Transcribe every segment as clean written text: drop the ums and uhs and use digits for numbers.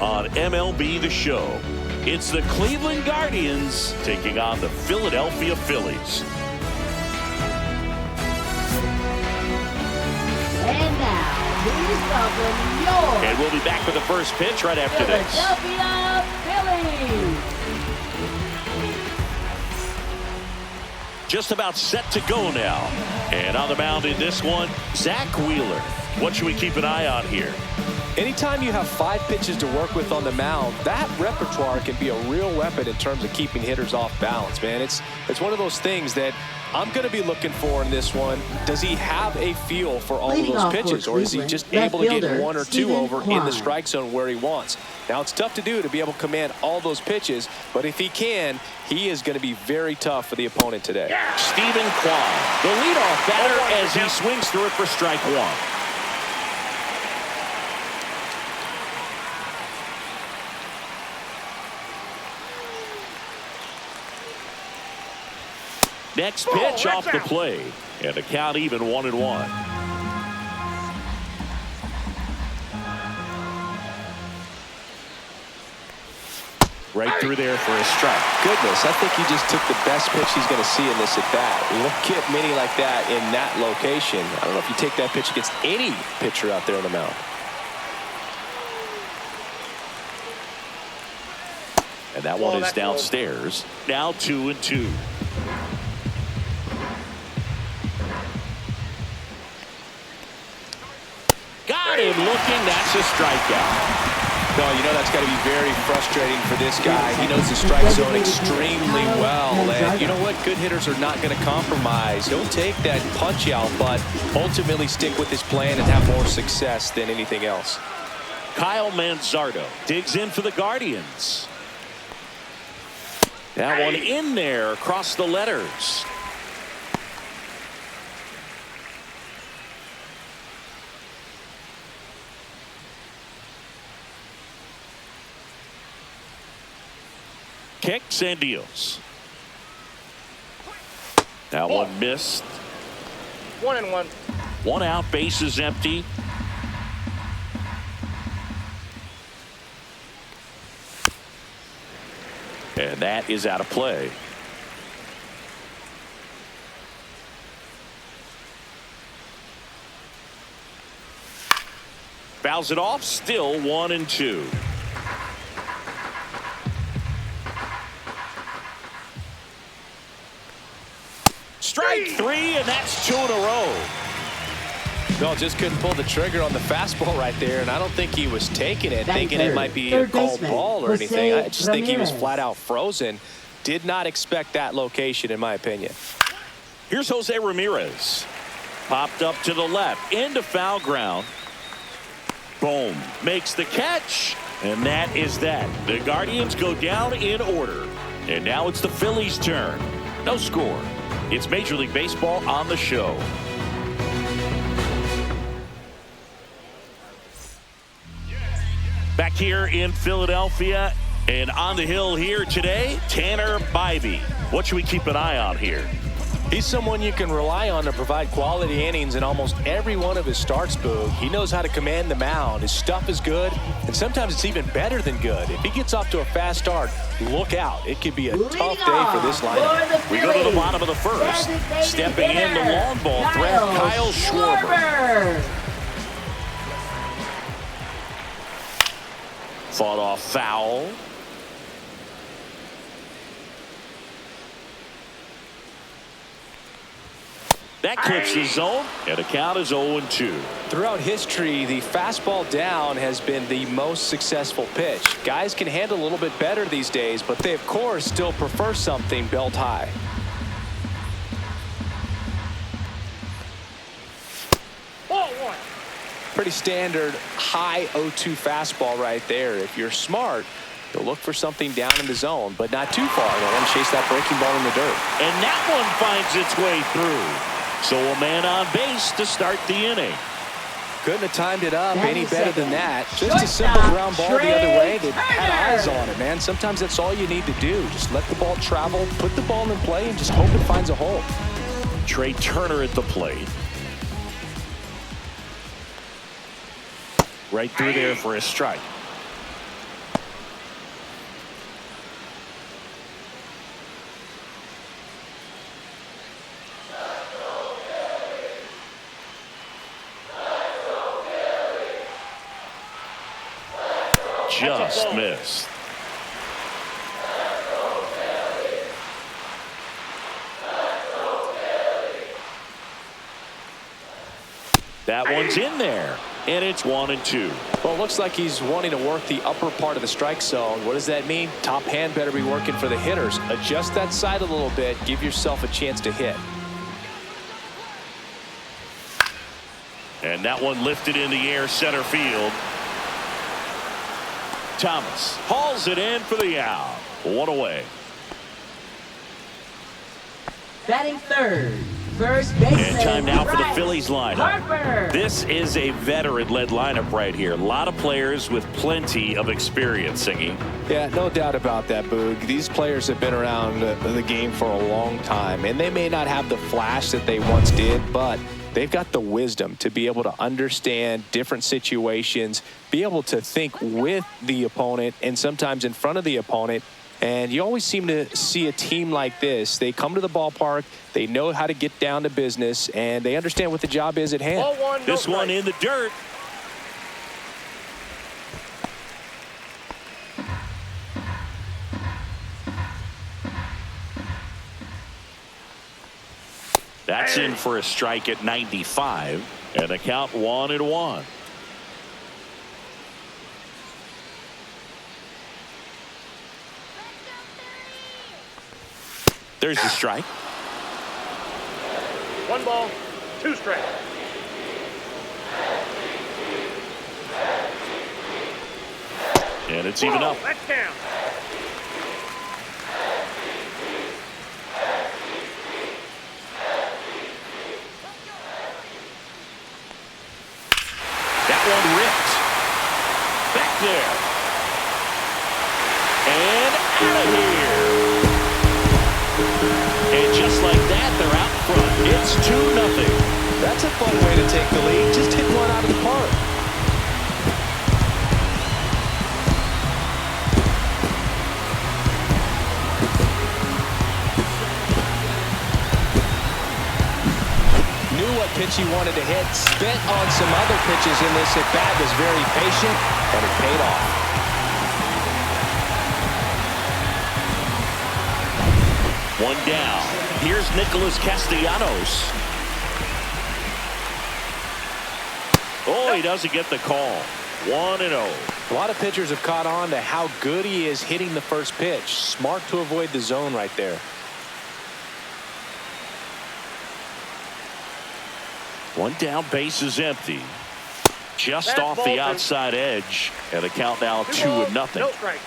on MLB The Show. It's the Cleveland Guardians taking on the Philadelphia Phillies. And now, please welcome your... And we'll be back with the first pitch right after this. Philadelphia Phillies. Just about set to go now. And on the mound in this one, Zach Wheeler. What should we keep an eye on here? Anytime you have 5 pitches to work with on the mound, that repertoire can be a real weapon in terms of keeping hitters off balance, man. It's one of those things that I'm going to be looking for in this one. Does he have a feel for all of those pitches, or is he just able to get 1 or 2 over in the strike zone where he wants? Now, it's tough to do to be able to command all those pitches, but if he can, he is going to be very tough for the opponent today. Steven Kwan, the leadoff batter, as he swings through it for strike 1. Next pitch off the play, and the count even 1-1. Right through there for a strike. Goodness, I think he just took the best pitch he's going to see in this at bat. Look at many like that in that location. I don't know if you take that pitch against any pitcher out there on the mound. And that one is downstairs. Now 2-2. Got him looking. That's a strikeout. No, you know that's got to be very frustrating for this guy. He knows the strike zone extremely well. And you know what? Good hitters are not going to compromise. He'll take that punch out, but ultimately stick with his plan and have more success than anything else. Kyle Manzardo digs in for the Guardians. That one in there across the letters. Kicks and deals. That one missed. 1-1. 1 out, base is empty. And that is out of play. Fouls it off, still 1-2. Strike 3, and that's 2 in a row. No, just couldn't pull the trigger on the fastball right there, and I don't think he was taking it, thinking it might be a called ball or anything. I just think he was flat out frozen. Did not expect that location, in my opinion. Here's Jose Ramirez. Popped up to the left, into foul ground. Boom, makes the catch, and that is that. The Guardians go down in order, and now it's the Phillies' turn. No score. It's Major League Baseball on the show. Back here in Philadelphia and on the hill here today, Tanner Bybee. What should we keep an eye on here? He's someone you can rely on to provide quality innings in almost every one of his starts, Boog. He knows how to command the mound. His stuff is good, and sometimes it's even better than good. If he gets off to a fast start, look out. It could be a tough day for this lineup. We go to the bottom of the first. Stepping in the long ball threat, Kyle Schwarber. Fought off foul. That clips the zone, and the count is 0-2. Throughout history, the fastball down has been the most successful pitch. Guys can handle a little bit better these days, but they, of course, still prefer something belt high. Pretty standard high 0-2 fastball right there. If you're smart, you'll look for something down in the zone, but not too far. You'll want to chase that breaking ball in the dirt. And that one finds its way through. So a man on base to start the inning. Couldn't have timed it up any better than that. Just a simple ground ball the other way that had eyes on it, man. Sometimes that's all you need to do. Just let the ball travel, put the ball in play, and just hope it finds a hole. Trey Turner at the plate. Right through there for a strike. just missed. That one's in there, and it's 1-2. Well, it looks like he's wanting to work the upper part of the strike zone. What does that mean? Top hand better be working for the hitters. Adjust that side a little bit. Give yourself a chance to hit. And that one lifted in the air, center field. Thomas hauls it in for the out. One away. Batting third, first baseman. And time now for the Bryce Phillies lineup. Harper. This is a veteran-led lineup right here. A lot of players with plenty of experience, Singy. Yeah, no doubt about that, Boog. These players have been around the game for a long time, and they may not have the flash that they once did, but they've got the wisdom to be able to understand different situations, be able to think with the opponent and sometimes in front of the opponent. And you always seem to see a team like this. They come to the ballpark, they know how to get down to business, and they understand what the job is at hand. This one in the dirt. That's in for a strike at 95, and the count 1-1. There's the strike. 1 ball, 2 strikes. And it's even up. That's down. That one ripped. Back there. And out of here. And just like that, they're out front. It's 2-0. That's a fun way to take the lead. Just hit one out of the park. Knew what pitch he wanted to hit. Spent on some other pitches in this at bat. Was very patient, and it paid off. One down. Here's Nicholas Castellanos. Oh, he doesn't get the call. 1-0. A lot of pitchers have caught on to how good he is hitting the first pitch. Smart to avoid the zone right there. One down, base is empty. Just That's off the Bolton. outside edge. And the count now 2-0. No strike.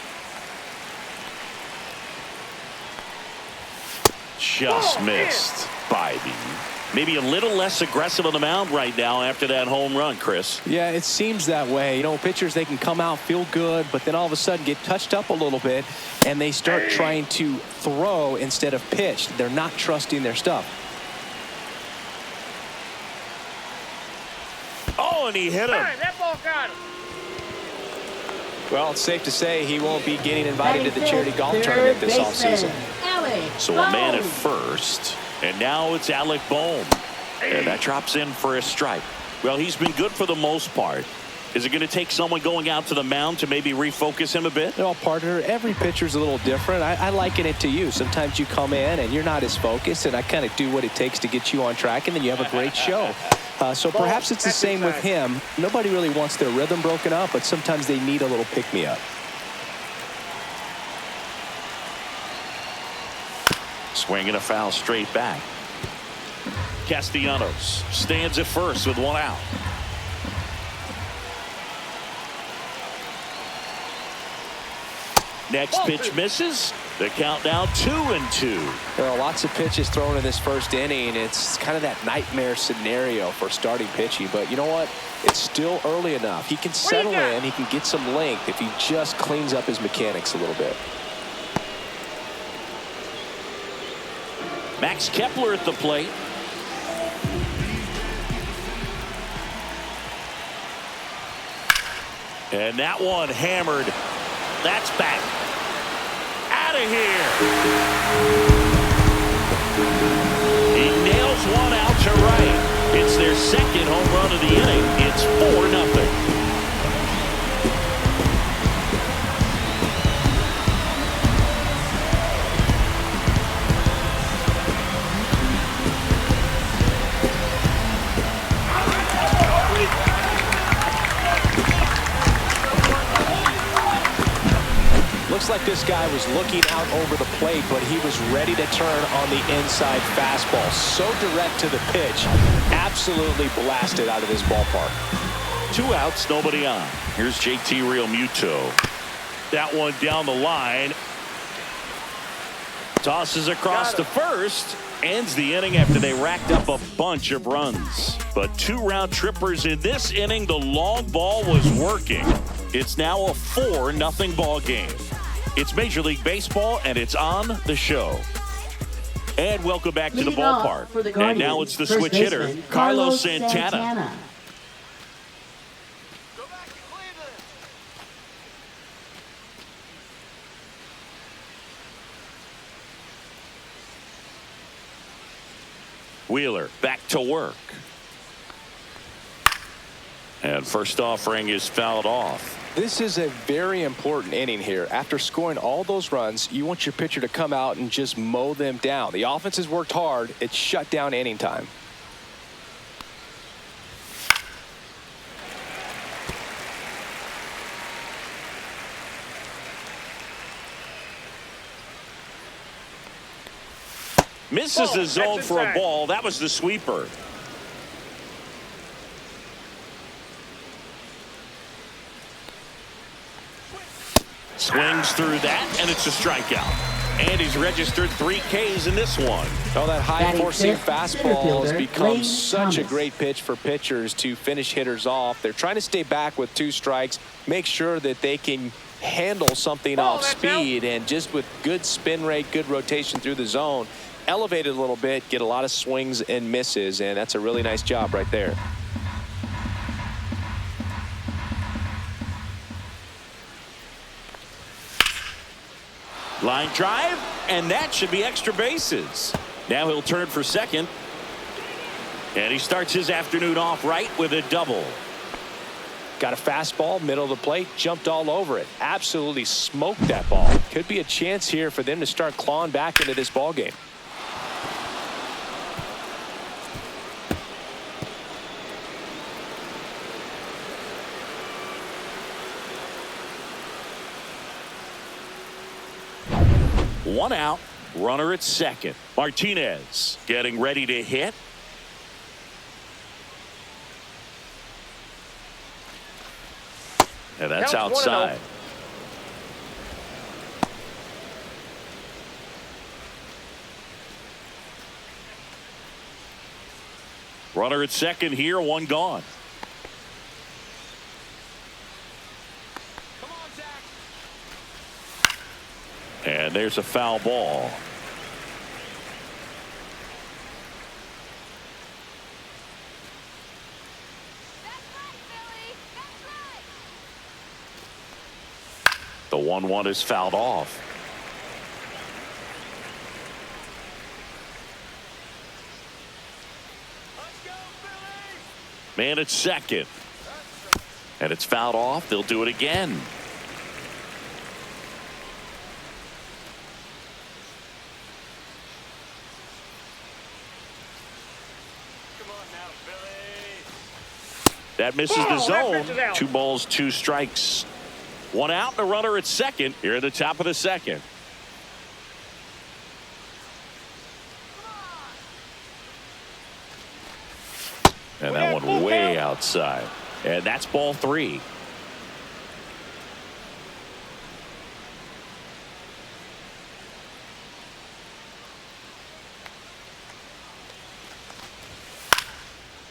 Just missed. Bybee. Maybe a little less aggressive on the mound right now after that home run, Chris. Yeah, it seems that way. You know, pitchers, they can come out, feel good, but then all of a sudden get touched up a little bit, and they start trying to throw instead of pitch. They're not trusting their stuff. Oh, and he hit him. That ball got him. Well, it's safe to say he won't be getting invited to the charity golf tournament this offseason. So a man at first, and now it's Alec Bohm. And that drops in for a strike. Well, he's been good for the most part. Is it going to take someone going out to the mound to maybe refocus him a bit? Well, partner, every pitcher's a little different. I liken it to you. Sometimes you come in and you're not as focused, and I kind of do what it takes to get you on track, and then you have a great show. So perhaps it's the same with him. Nobody really wants their rhythm broken up, but sometimes they need a little pick-me-up. Swinging a foul straight back. Castellanos stands at first with one out. Next pitch misses. The count now 2-2. There are lots of pitches thrown in this first inning. It's kind of that nightmare scenario for starting pitching. But you know what? It's still early enough. He can settle in. He can get some length if he just cleans up his mechanics a little bit. Max Kepler at the plate. And that one hammered. That's back. Out of here. He nails one out to right. It's their second home run of the inning. It's 4-0. looks like this guy was looking out over the plate, but he was ready to turn on the inside fastball. So direct to the pitch. Absolutely blasted out of this ballpark. 2 outs, nobody on. Here's JT Realmuto. That one down the line. Tosses across to first. Ends the inning after they racked up a bunch of runs. But 2 round trippers in this inning. The long ball was working. It's now a 4-0 ball game. It's Major League Baseball, and it's on the show. And welcome back to the ballpark. And now it's the switch hitter, Carlos Santana. Wheeler back to work. And first offering is fouled off. This is a very important inning here. After scoring all those runs, you want your pitcher to come out and just mow them down. The offense has worked hard. It's shut down inning time. Misses the zone for a ball. That was the sweeper. Swings through that, and it's a strikeout. And he's registered 3 Ks in this one. Oh, that high-forcing fastball has become such a great pitch for pitchers to finish hitters off. They're trying to stay back with 2 strikes, make sure that they can handle something off speed, and just with good spin rate, good rotation through the zone, elevate it a little bit, get a lot of swings and misses, and that's a really nice job right there. Line drive, and that should be extra bases. Now he'll turn for second. And he starts his afternoon off right with a double. Got a fastball, middle of the plate, jumped all over it. Absolutely smoked that ball. Could be a chance here for them to start clawing back into this ball game. One out, runner at second. Martinez getting ready to hit. And that's outside. Runner at second here, 1 gone. And there's a foul ball. The 1-1 is fouled off. Man at second. And it's fouled off. They'll do it again. That misses the zone. 2 balls, 2 strikes. 1 out and a runner at second here at the top of the second. And that one way outside. And that's ball 3.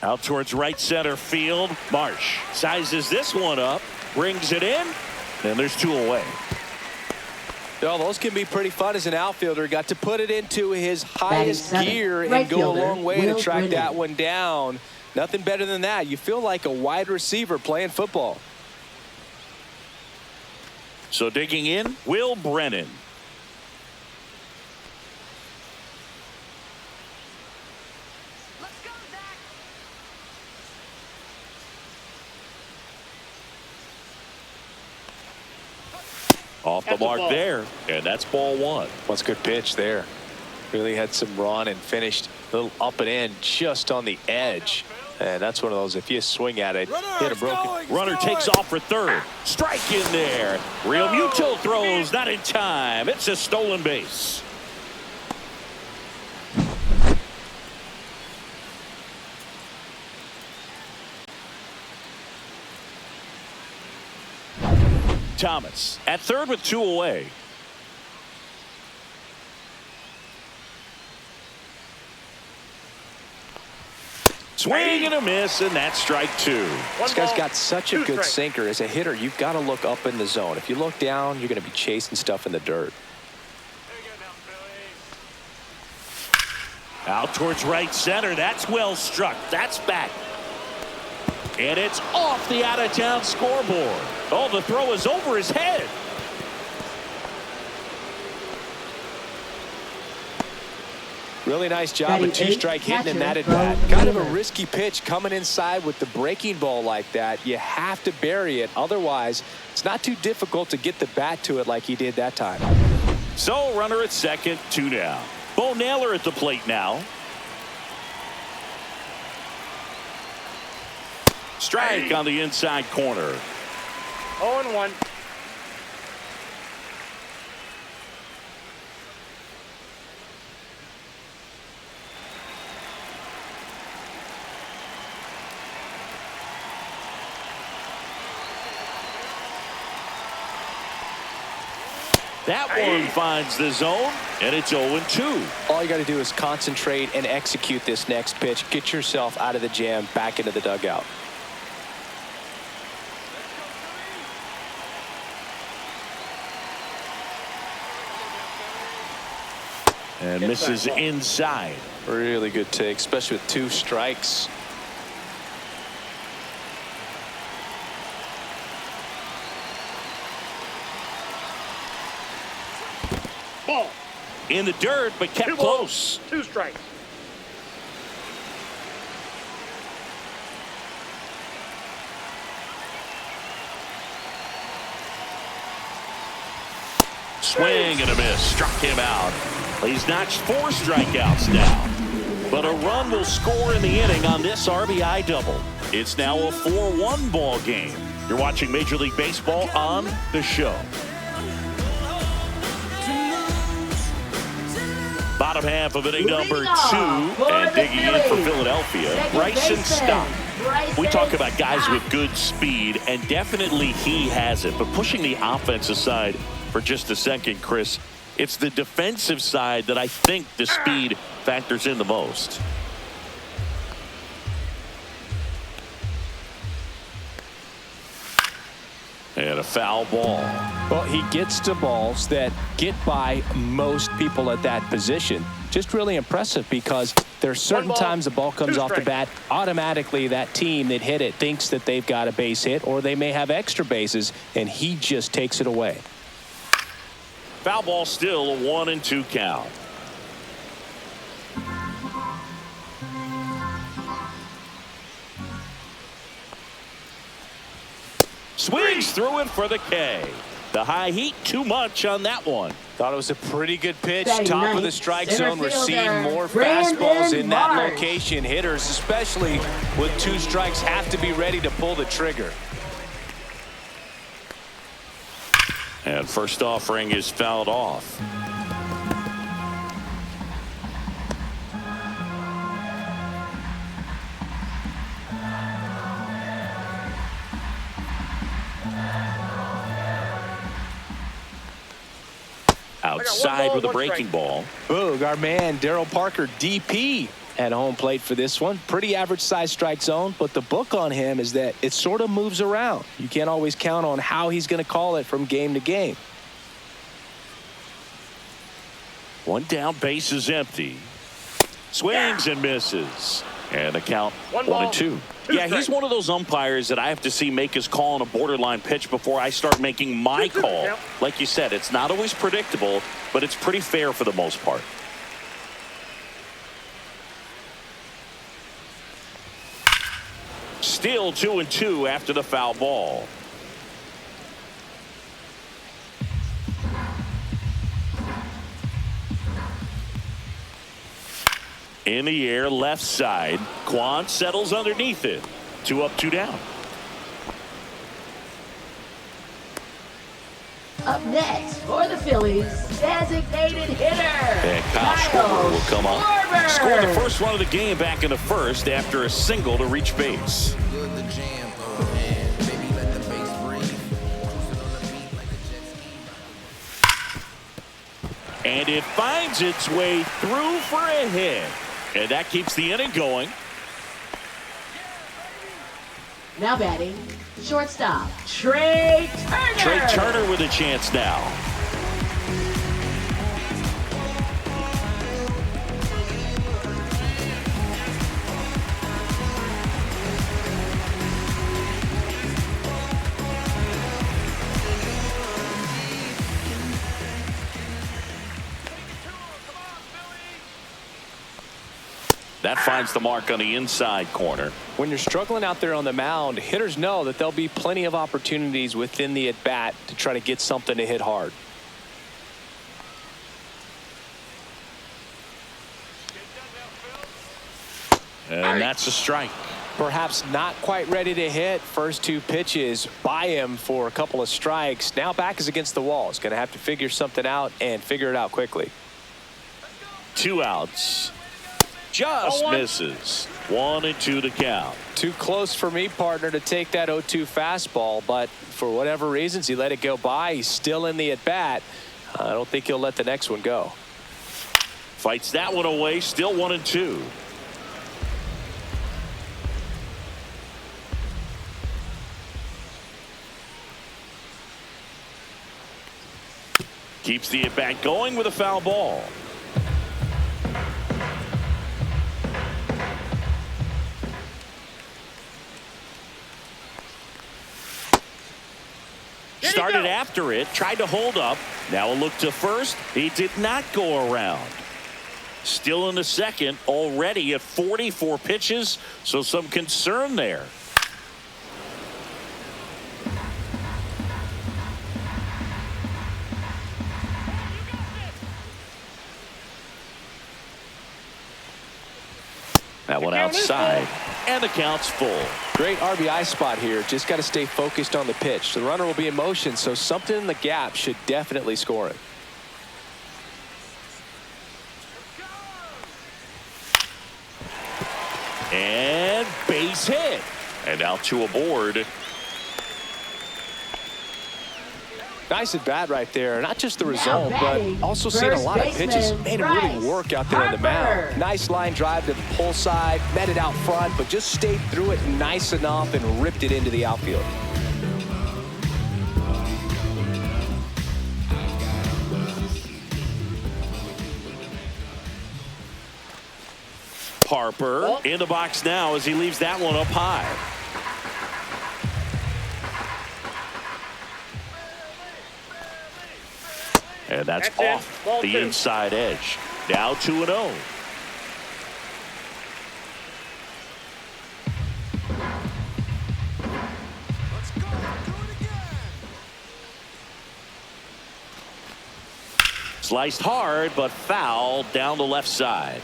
Out towards right center field. Marsh sizes this one up, brings it in, and there's 2 away. Well, those can be pretty fun as an outfielder. Got to put it into his highest gear and go a long way to track that one down. Nothing better than that. You feel like a wide receiver playing football. So digging in, Will Brennan. Off the mark there, and that's ball 1. What's a good pitch there. Really had some run and finished a little up and in just on the edge. And that's one of those, if you swing at it, hit a broken. Runner takes off for third. Strike in there. Real Muto throws not in time. It's a stolen base. Thomas at third with 2 away. Swing and a miss, and that's strike 2. This guy's got such a good sinker. As a hitter, you've got to look up in the zone. If you look down, you're going to be chasing stuff in the dirt. Out towards right center. That's well struck. That's back. And it's off the out-of-town scoreboard. Oh, the throw is over his head. Really nice job with 2-strike hitting in that at bat. Kind of a risky pitch coming inside with the breaking ball like that. You have to bury it. Otherwise, it's not too difficult to get the bat to it like he did that time. So runner at second, 2 down. Bo Naylor at the plate now. Strike on the inside corner. 0-1. That one finds the zone, and it's 0-2. All you got to do is concentrate and execute this next pitch. Get yourself out of the jam, back into the dugout. And misses inside. Really good take, especially with 2 strikes. Ball. In the dirt, but kept 2 balls, close. 2 strikes. Swing and a miss. Struck him out. He's notched 4 strikeouts now. But a run will score in the inning on this RBI double. It's now a 4-1 ball game. You're watching Major League Baseball on The Show. Bottom half of inning number 2, and digging in for Philadelphia, Bryson Stott. We talk about guys with good speed, and definitely he has it. But pushing the offense aside for just a second, Chris, it's the defensive side that I think the speed factors in the most. And a foul ball. Well, he gets to balls that get by most people at that position. Just really impressive, because there's certain times the ball comes off the bat, automatically that team that hit it thinks that they've got a base hit, or they may have extra bases, and he just takes it away. Foul ball, still a 1-2 count. Swings through it for the K. The high heat, too much on that one. Thought it was a pretty good pitch. Very Top of the nice. strike Center zone. We're fielder, seeing more Brandon fastballs in that Marsh. location. Hitters, especially with 2 strikes, have to be ready to pull the trigger. And first offering is fouled off. Outside with a breaking ball. Boog, our man Darryl Parker, DP, at home plate for this one. Pretty average size strike zone, but the book on him is that it sort of moves around. You can't always count on how he's going to call it from game to game. 1 down, base is empty. Swings and misses. And the count 1-2. Yeah, he's one of those umpires that I have to see make his call on a borderline pitch before I start making my call. Like you said, it's not always predictable, but it's pretty fair for the most part. Still 2-2 after the foul ball. In the air, left side. Quan settles underneath it. 2 up, 2 down. Up next for the Phillies, designated hitter. And Kyle Schwarber will come up. Schwarber. Scored the first run of the game back in the first after a single to reach base. And it finds its way through for a hit. And that keeps the inning going. Now batting, shortstop, Trey Turner. Trey Turner with a chance now. That finds the mark on the inside corner. When you're struggling out there on the mound, hitters know that there'll be plenty of opportunities within the at-bat to try to get something to hit hard. And that's a strike. Perhaps not quite ready to hit. First 2 pitches by him for a couple of strikes. Now back is against the wall. He's going to have to figure something out and figure it out quickly. 2 outs. Just misses. 1 and 2 to count. Too close for me, partner, to take that 0-2 fastball, but for whatever reasons he let it go by. He's still in the at-bat. I don't think he'll let the next one go. Fights that one away. Still 1 and 2. Keeps the at-bat going with a foul ball. Started after it, tried to hold up. Now a look to first. He did not go around. Still in the second, already at 44 pitches, so some concern there. That one outside, and the count's full. Great RBI spot here. Just got to stay focused on the pitch. The runner will be in motion, so something in the gap should definitely score it. And base hit. And now 2 aboard. Nice at bat right there. Not just the result, but also seeing a lot of pitches. Made him really work out there on the mound. Nice line drive to the pull side. Met it out front, but just stayed through it nice enough and ripped it into the outfield. Harper in the box now as he leaves that one up high. And that's off the inside edge. Now 2-0. Sliced hard, but foul down the left side.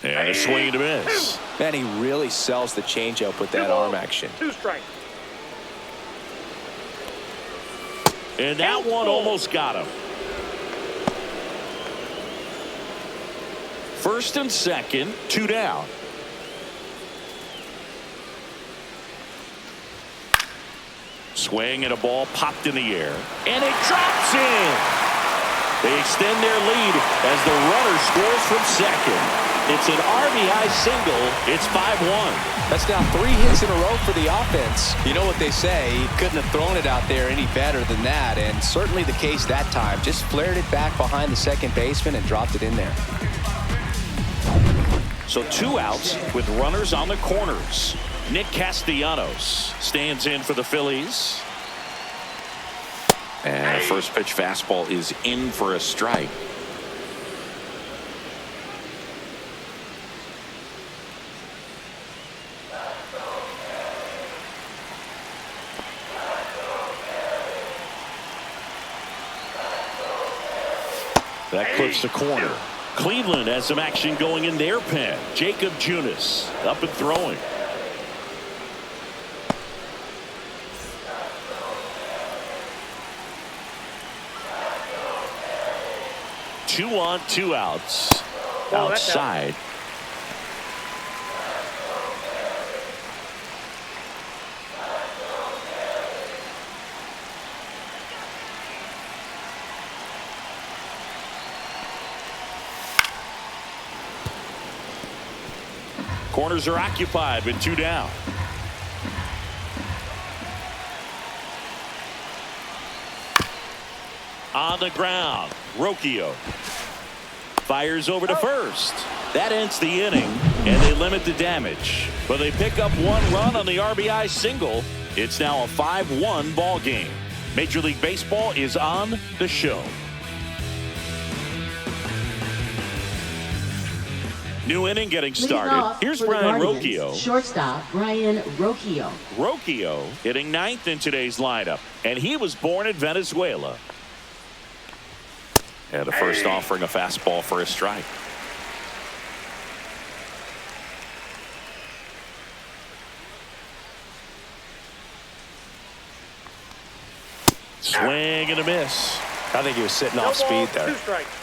And a swing and a miss. Man, he really sells the changeup with that arm action. 2 strikes. And that one almost got him. First and second, 2 down. Swing and a ball popped in the air. And it drops in. They extend their lead as the runner scores from second. It's an RBI single. It's 5-1. That's now 3 hits in a row for the offense. You know what they say, he couldn't have thrown it out there any better than that, and certainly the case that time. Just flared it back behind the second baseman and dropped it in there. So 2 outs with runners on the corners. Nick Castellanos stands in for the Phillies. And a first pitch fastball is in for a strike. That clips the corner. Cleveland has some action going in their pen. Jacob Junis up and throwing. Two on, two outs. Outside. Corners are occupied with two down. On the ground, Rocchio fires over to first. That ends the inning, and they limit the damage. But they pick up one run on the RBI single. It's now a 5-1 ball game. Major League Baseball is on the show. New inning getting started. Here's Brian Rocchio. Shortstop Brian Rocchio. Rocchio hitting ninth in today's lineup, and he was born in Venezuela. And the first offering a fastball for a strike. Swing and a miss. I think he was sitting off speed there. 2 strikes.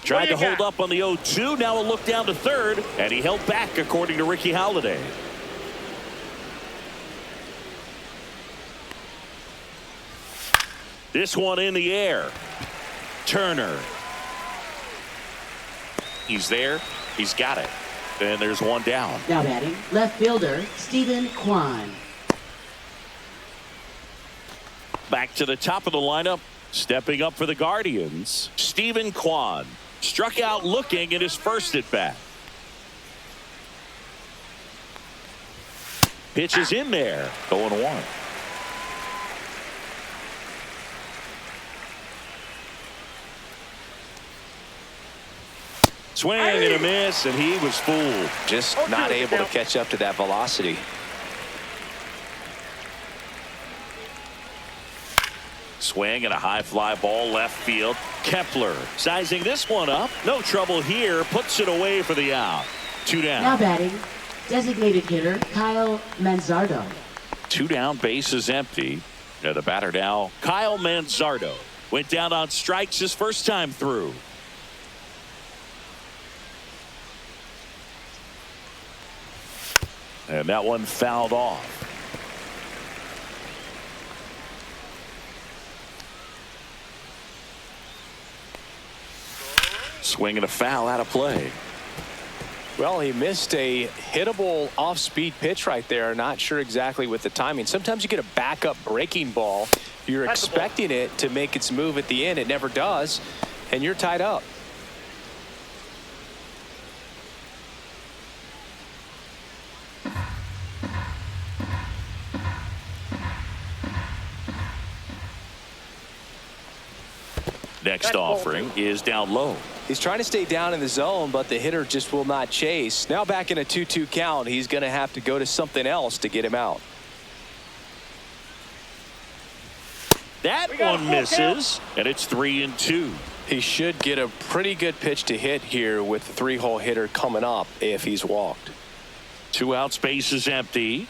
Tried to hold up on the 0-2. Now a look down to third, and he held back according to Ricky Holiday. This one in the air. Turner. He's there. He's got it. And there's one down. Now batting, left fielder Stephen Kwan. Back to the top of the lineup. Stepping up for the Guardians, Stephen Kwan. Struck out looking in his first at bat. Pitch is in there. 0-1. Swing and a miss, and he was fooled. Just not able to catch up to that velocity. Swing and a high fly ball left field. Kepler sizing this one up. No trouble here. Puts it away for the out. Two down. Now batting, designated hitter Kyle Manzardo. Two down, bases empty. The batter now, Kyle Manzardo. Went down on strikes his first time through. And that one fouled off. Swing and a foul out of play. Well, he missed a hittable off-speed pitch right there. Not sure exactly with the timing. Sometimes you get a backup breaking ball. You're expecting it to make its move at the end. It never does, and you're tied up. Next offering is down low. He's trying to stay down in the zone, but the hitter just will not chase. Now back in a 2-2 count, he's going to have to go to something else to get him out. That one misses, and it's 3-2. He should get a pretty good pitch to hit here with the 3-hole hitter coming up if he's walked. 2 outs, base is empty.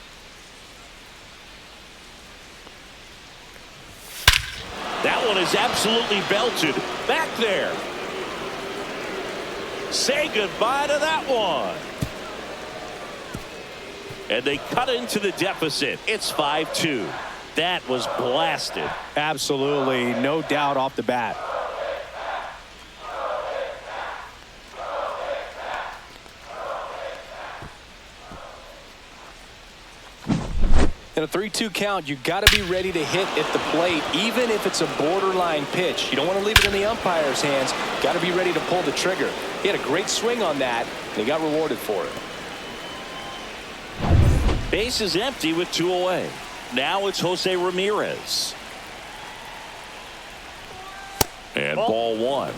That one is absolutely belted. Back there. Say goodbye to that one. And they cut into the deficit. It's 5-2. That was blasted. Absolutely, no doubt off the bat. In a 3-2 count, you got to be ready to hit at the plate, even if it's a borderline pitch. You don't want to leave it in the umpire's hands. Got to be ready to pull the trigger. He had a great swing on that, and he got rewarded for it. Base is empty with 2 away. Now it's Jose Ramirez. And ball 1.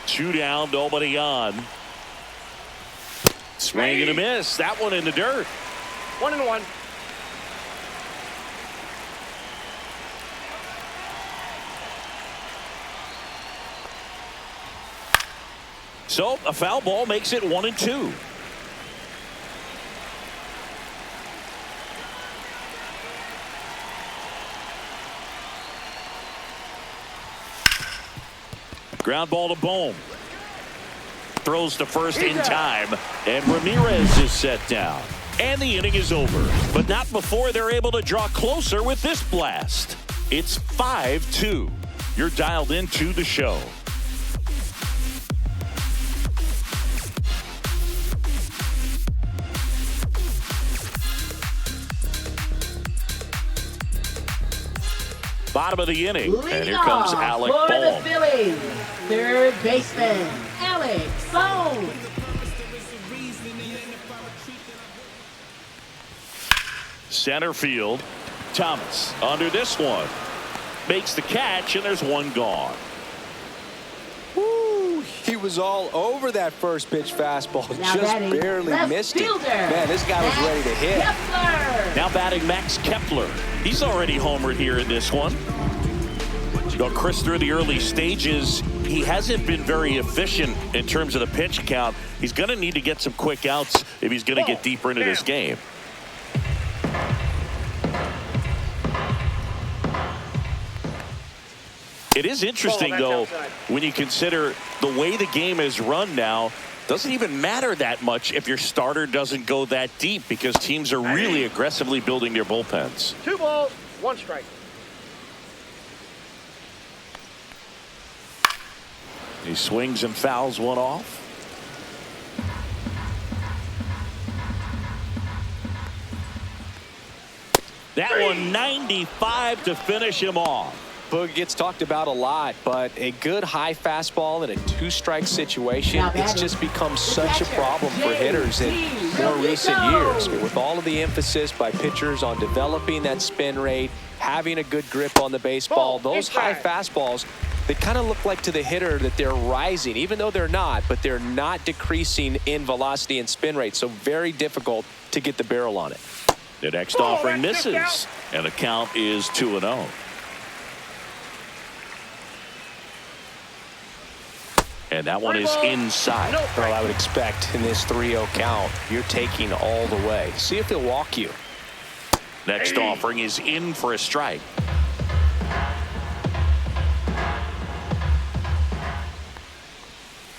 2 down, nobody on. Swing and a miss. That one in the dirt. 1-1. So a foul ball makes it 1-2. Ground ball to Bohm. Throws to first in time, and Ramirez is set down. And the inning is over, but not before they're able to draw closer with this blast. It's 5-2. You're dialed into the show. Bottom of the inning, and here comes Alec for the Bohm. Phillies, third baseman, Alec Bohm. Center field, Thomas under this one. Makes the catch, and there's one gone. Woo, he was all over that first pitch fastball. Now Just batting, barely left missed it. fielder, Man, this guy was ready to hit. Kepler. Now batting Max Kepler. He's already homered here in this one. Go Chris through the early stages. He hasn't been very efficient in terms of the pitch count. He's going to need to get some quick outs if he's going to get deeper into this game. It is interesting, though, when you consider the way the game is run now. Doesn't even matter that much if your starter doesn't go that deep, because teams are really aggressively building their bullpens. 2 balls, 1 strike. He swings and fouls one off. That one 95 to finish him off. Boog gets talked about a lot, but a good high fastball in a 2-strike situation, it's just become such a problem for hitters in more recent years. With all of the emphasis by pitchers on developing that spin rate, having a good grip on the baseball, those high fastballs, they kind of look like to the hitter that they're rising, even though they're not, but they're not decreasing in velocity and spin rate. So very difficult to get the barrel on it. The next offering misses, and the count is 2-0. And that one is inside. Well, I would expect in this 3-0 count, you're taking all the way. See if he'll walk you. Next offering is in for a strike.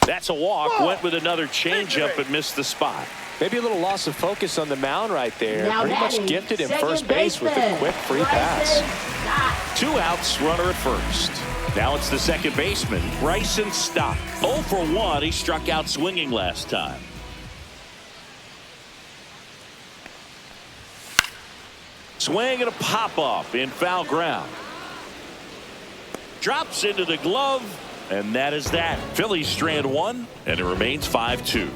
That's a walk. Went with another changeup but missed the spot. Maybe a little loss of focus on the mound right there. Now Pretty much gifted him first base with a quick free pass. 2 outs, runner at first. Now it's the second baseman, Bryson Stott. 0 for 1. He struck out swinging last time. Swing and a pop-up in foul ground. Drops into the glove, and that is that. Phillies strand 1, and it remains 5-2.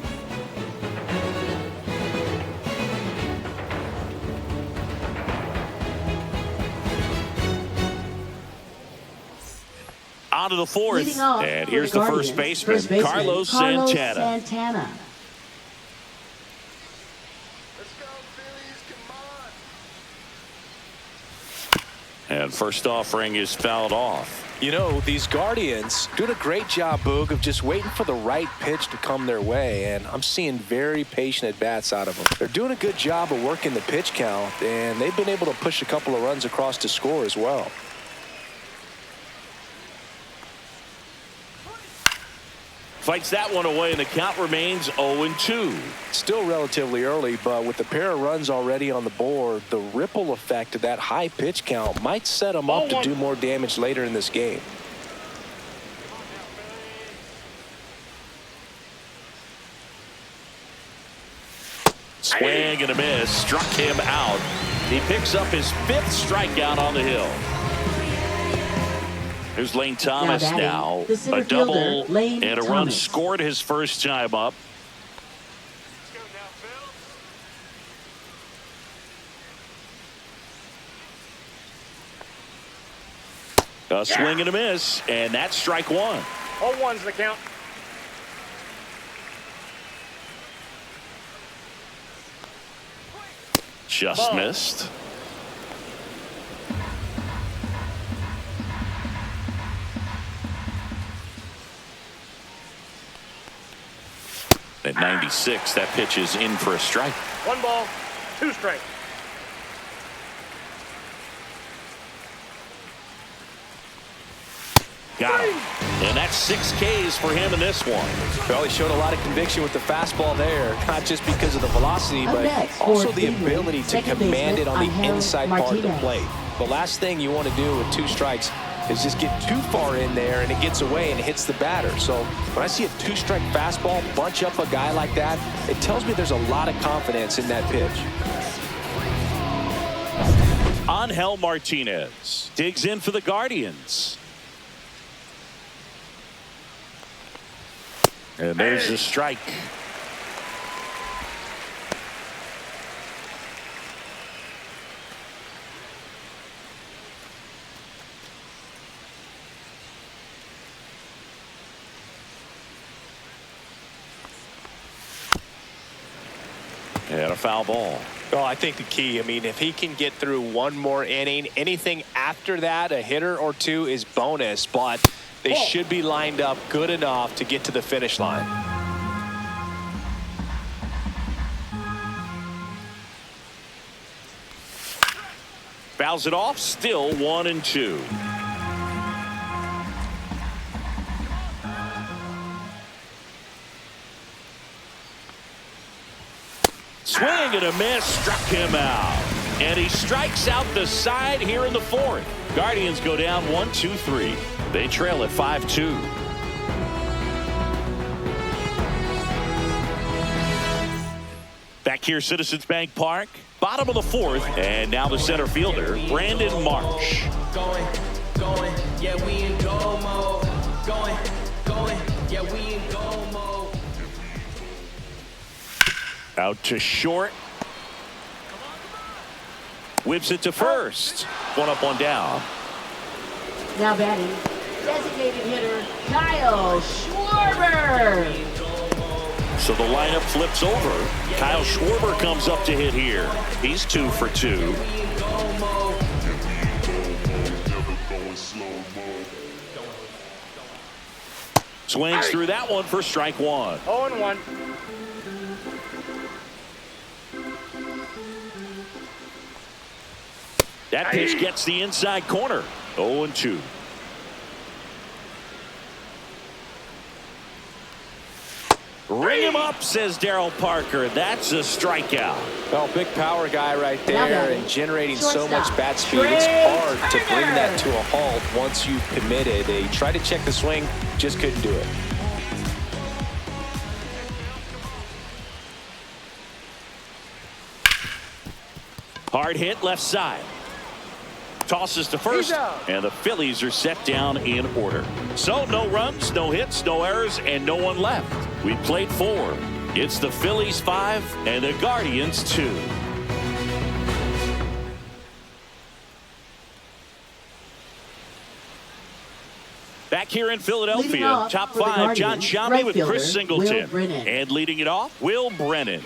On to the fourth, and here's the first baseman, Carlos Santana. Let's go, Phillies, come on. And first offering is fouled off. You know, these Guardians doing a great job, Boog, of just waiting for the right pitch to come their way, and I'm seeing very patient at-bats out of them. They're doing a good job of working the pitch count, and they've been able to push a couple of runs across to score as well. Fights that one away, and the count remains 0-2. Still relatively early, but with the pair of runs already on the board, the ripple effect of that high pitch count might set them up to do more damage later in this game. Swing and a miss. Struck him out. He picks up his 5th strikeout on the hill. Here's Lane Thomas now. A double and a run scored his first time up. A swing and a miss, and that's strike 1. 0-1's the count. Just missed. At 96, that pitch is in for a strike. 1 ball, 2 strikes. Got him. And that's 6 Ks for him in this one. Well, he showed a lot of conviction with the fastball there, not just because of the velocity, but also the ability to command it on the inside part of the plate. The last thing you want to do with 2 strikes is just get too far in there and it gets away and it hits the batter. So when I see a 2-strike fastball bunch up a guy like that, it tells me there's a lot of confidence in that pitch. Angel Martinez digs in for the Guardians. And there's the strike. And a foul ball. Well, I think the key, I mean, if he can get through 1 more inning, anything after that, a hitter or 2 is bonus, but they should be lined up good enough to get to the finish line. Fouls it off, still 1-2. Swing and a miss, struck him out. And he strikes out the side here in the 4th. Guardians go down 1-2-3. They trail at 5-2. Back here, Citizens Bank Park, bottom of the 4th, and now the center fielder, Brandon Marsh. Going, yeah, we in go mode. Going, yeah, we in go mode. Out to short. Whips it to first. 1 up, 1 down. Now batting, designated hitter Kyle Schwarber. So the lineup flips over. Kyle Schwarber comes up to hit here. He's 2 for 2. Swings through that one for strike 1. 0-1. That pitch gets the inside corner. 0-2. Ring him up, says Darryl Parker. That's a strikeout. Well, big power guy right there and generating so much bat speed. It's hard to bring that to a halt once you've committed. He tried to check the swing, just couldn't do it. Hard hit left side. Tosses to first, and the Phillies are set down in order. So no runs, no hits, no errors, and no one left. We played 4. It's the Phillies 5 and the Guardians 2. Back here in Philadelphia, top 5, John Sciambi with Chris Singleton. And leading it off, Will Brennan.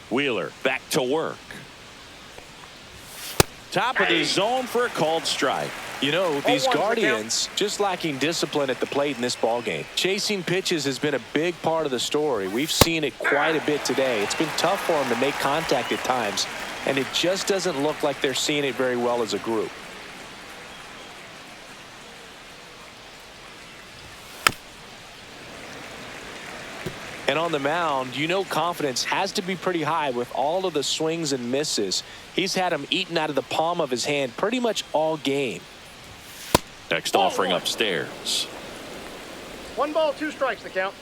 Wheeler back to work. Top of the zone for a called strike. You know, these Guardians just lacking discipline at the plate in this ballgame. Chasing pitches has been a big part of the story. We've seen it quite a bit today. It's been tough for them to make contact at times, and it just doesn't look like they're seeing it very well as a group. And on the mound, you know confidence has to be pretty high with all of the swings and misses. He's had them eaten out of the palm of his hand pretty much all game. Next offering upstairs. 1 ball, 2 strikes, the count.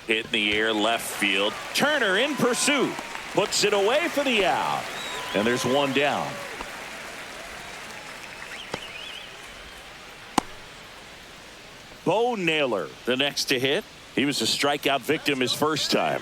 Hit in the air left field. Turner in pursuit. Puts it away for the out. And there's 1 down. Bo Naylor, the next to hit. He was a strikeout victim his first time.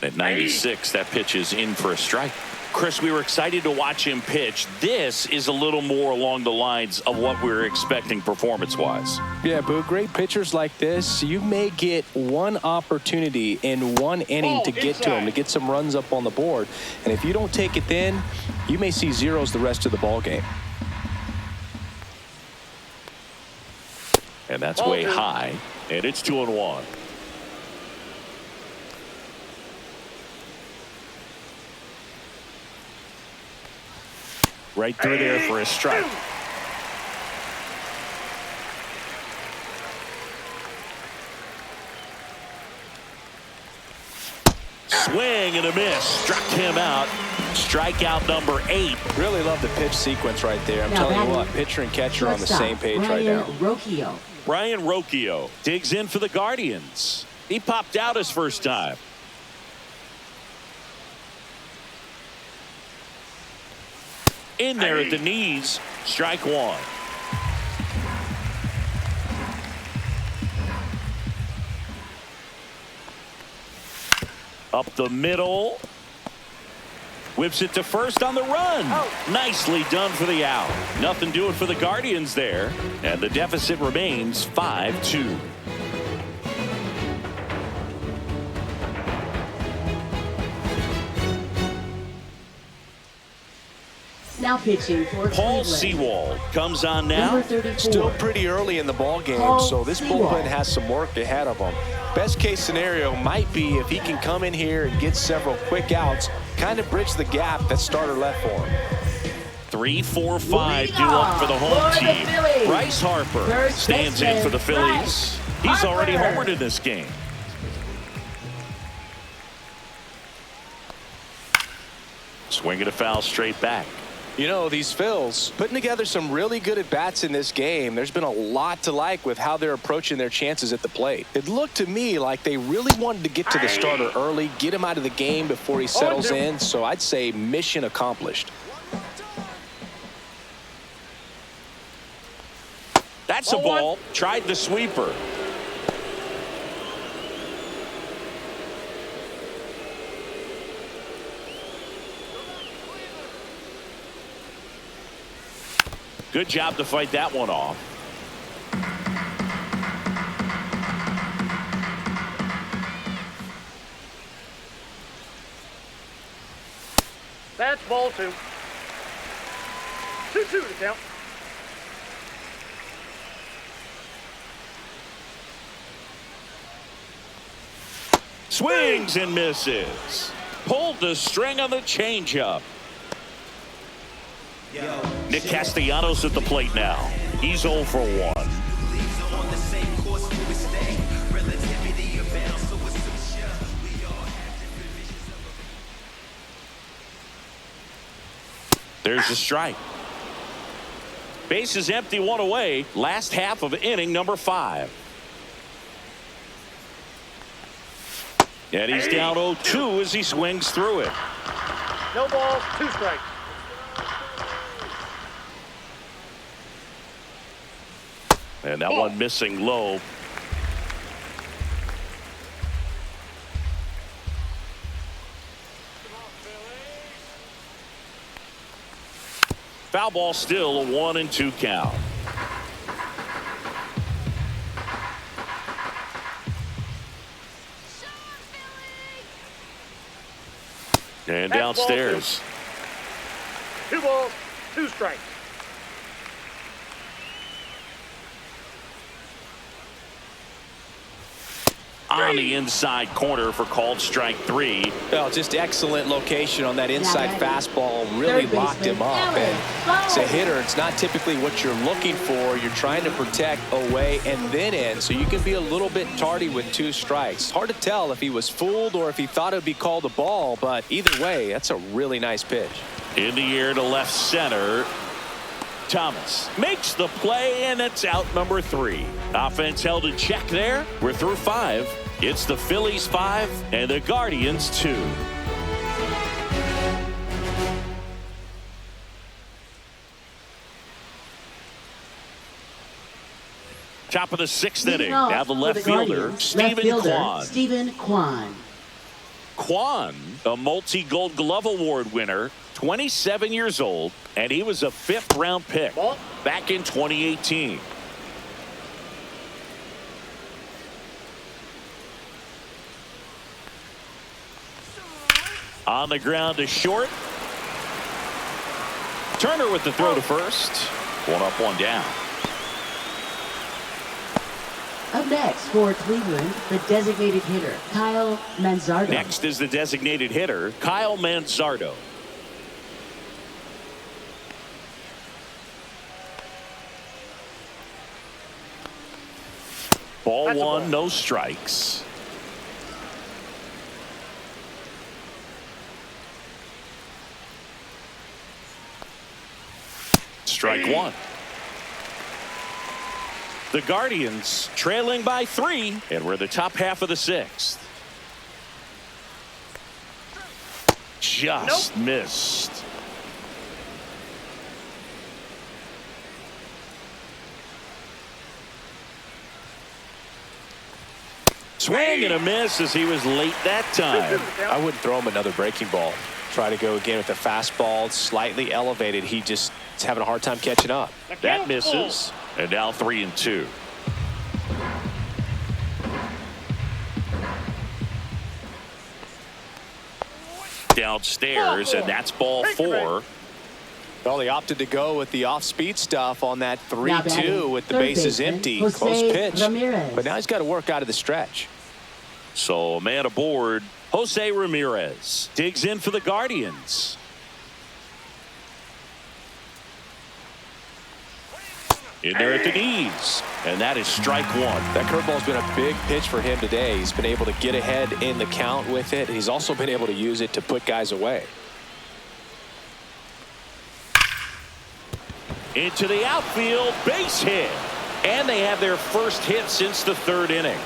At 96, that pitch is in for a strike. Chris, we were excited to watch him pitch. This is a little more along the lines of what we were expecting performance-wise. Yeah, Boo, great pitchers like this, you may get one opportunity in one inning to get to him, to get some runs up on the board. And if you don't take it then, you may see zeros the rest of the ball game. And that's way high, and it's 2-1. Right through there for a strike. Swing and a miss. Struck him out. Strikeout number 8. Really love the pitch sequence right there. I'm telling you what, pitcher and catcher on the same page right now. Brian Rocchio digs in for the Guardians. He popped out his first time. In there at the knees. Strike 1. Up the middle. Whips it to first on the run. Nicely done for the out. Nothing doing for the Guardians there. And the deficit remains 5-2. Now pitching for Paul Cleveland. Sewald comes on now. Still pretty early in the ball game, so this bullpen has some work ahead of him. Best case scenario might be if he can come in here and get several quick outs, kind of bridge the gap that starter left for him. 3, 4, 5 due up for the home team. Bryce Harper stands in for the Phillies. He's already homered in this game. Swinging a foul straight back. You know, these Phils putting together some really good at-bats in this game. There's been a lot to like with how they're approaching their chances at the plate. It looked to me like they really wanted to get to the starter early, get him out of the game before he settles in. So I'd say mission accomplished. That's a ball. Tried the sweeper. Good job to fight that one off. That's ball 2. 2-2 to count. Swings and misses. Pulled the string on the changeup. Nick Castellanos at the plate now. He's 0 for 1. There's a strike. Base is empty, 1 away. Last half of inning number 5. And he's down 0-2 as he swings through it. No balls, 2 strikes. And that one missing low. Foul ball, still a 1-2 count. And downstairs. 2 balls, 2 strikes. On the inside corner for called strike 3. Well, just excellent location on that inside fastball. Really locked him up. And as a hitter, it's not typically what you're looking for. You're trying to protect away and then in, so you can be a little bit tardy with 2 strikes. Hard to tell if he was fooled or if he thought it would be called a ball, but either way, that's a really nice pitch. In the air to left center. Thomas makes the play, and it's out number 3. Offense held in check there. We're through 5. It's the Phillies 5 and the Guardians 2. Top of the sixth Leading inning. off Now the for left fielder, Guardians, Stephen left fielder, Kwan. Stephen Kwan. Kwan, a multi-Gold Glove Award winner, 27 years old, and he was a fifth-round pick back in 2018. On the ground to short. Turner with the throw to first. One up, one down. Up next for Cleveland, the designated hitter, Kyle Manzardo. Next is the designated hitter, Kyle Manzardo. Ball That's a one, ball. no strikes. Strike one. The Guardians trailing by 3, and we're the top half of the sixth. Just missed. Swing and a miss as he was late that time. I wouldn't throw him another breaking ball. Try to go again with the fastball, slightly elevated. He just is having a hard time catching up. That misses. And now 3-2. Downstairs, and that's ball 4. Well, he opted to go with the off-speed stuff on that Now 3-2 batting, with the third bases baseman, empty. Jose Close pitch. Ramirez. But now he's got to work out of the stretch. So a man aboard, Jose Ramirez digs in for the Guardians. In there at the knees, and that is strike one. That curveball's been a big pitch for him today. He's been able to get ahead in the count with it. He's also been able to use it to put guys away. Into the outfield, base hit. And they have their first hit since the third inning.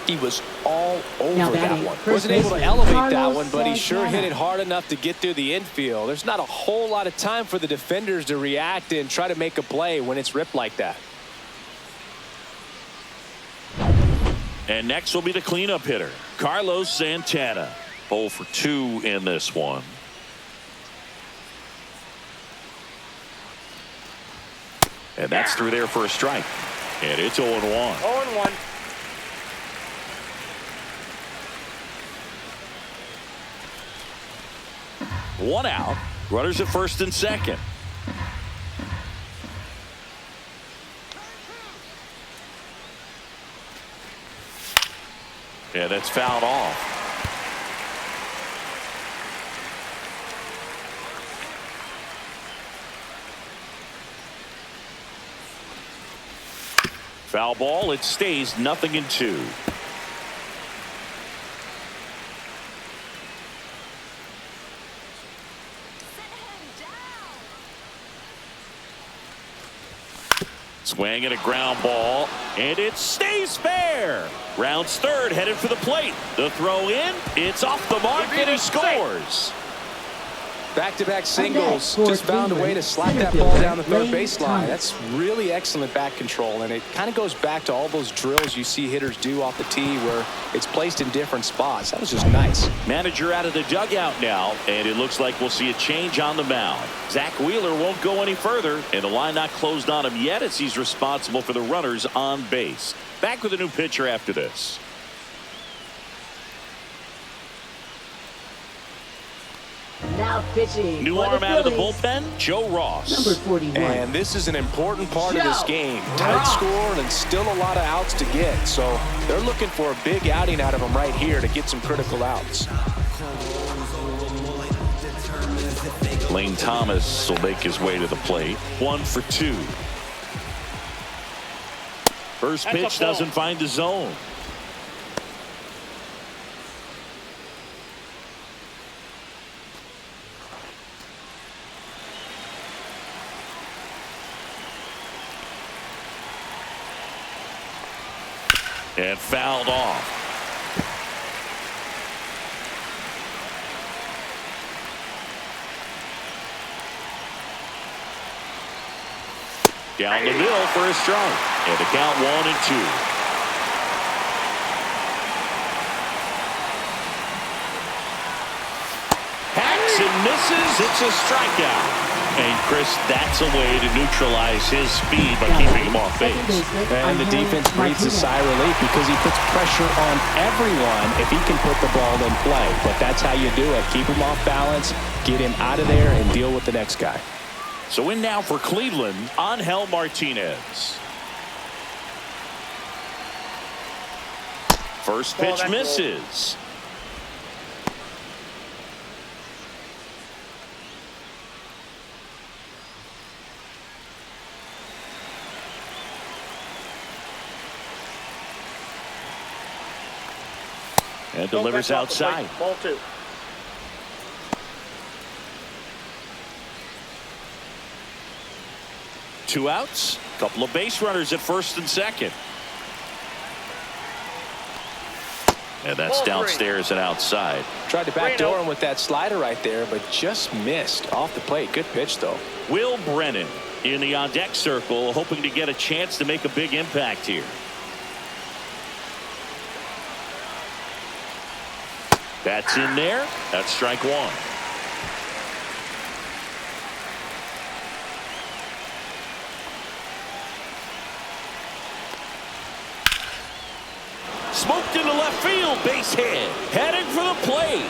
He was all over Now that batting, one. first Wasn't able to baseman, elevate that Carlos one, but he sure Santana. hit it hard enough to get through the infield. There's not a whole lot of time for the defenders to react and try to make a play when it's ripped like that. And next will be the cleanup hitter, Carlos Santana. 0 for 2 in this one. And that's through there for a strike. And it's 0-1. 0-1. One out. Runners at first and second. Yeah, that's fouled off. Foul ball. It stays 0-2. Swing and a ground ball, and it stays fair. Rounds third, headed for the plate. The throw in, it's off the mark, and he scores. Back-to-back singles, for just found a way to Cleveland, slap that center ball fielder, down the third Lane baseline. Thomas. That's really excellent back control, and it kind of goes back to all those drills you see hitters do off the tee where it's placed in different spots. That was just nice. Manager out of the dugout now, and it looks like we'll see a change on the mound. Zach Wheeler won't go any further, and the line not closed on him yet as he's responsible for the runners on base. Back with a new pitcher after this. Now pitching. New for arm the out of the Phillies, bullpen, Joe Ross. Number 41. And this is an important part of this Joe game. Tight Ross. score and still a lot of outs to get. So they're looking for a big outing out of him right here to get some critical outs. Lane Thomas will make his way to the plate. 1 for 2. First That's a pitch ball. doesn't find the zone. And fouled off. Down the middle for a strike. And the count 1-2. Hacks and misses. It's a strikeout. And Chris, that's a way to neutralize his speed by keeping him off base. And the defense breathes a sigh of relief because he puts pressure on everyone if he can put the ball in play. But that's how you do it. Keep him off balance, get him out of there, and deal with the next guy. So in now for Cleveland, Angel Martinez. First pitch misses. And delivers outside. Ball 2. Two outs. Couple of base runners at first and second. And that's downstairs and outside. Tried to backdoor him with that slider right there, but just missed off the plate. Good pitch, though. Will Brennan in the on-deck circle, hoping to get a chance to make a big impact here. That's in there. That's strike 1. Smoked into left field. Base hit. Heading for the plate.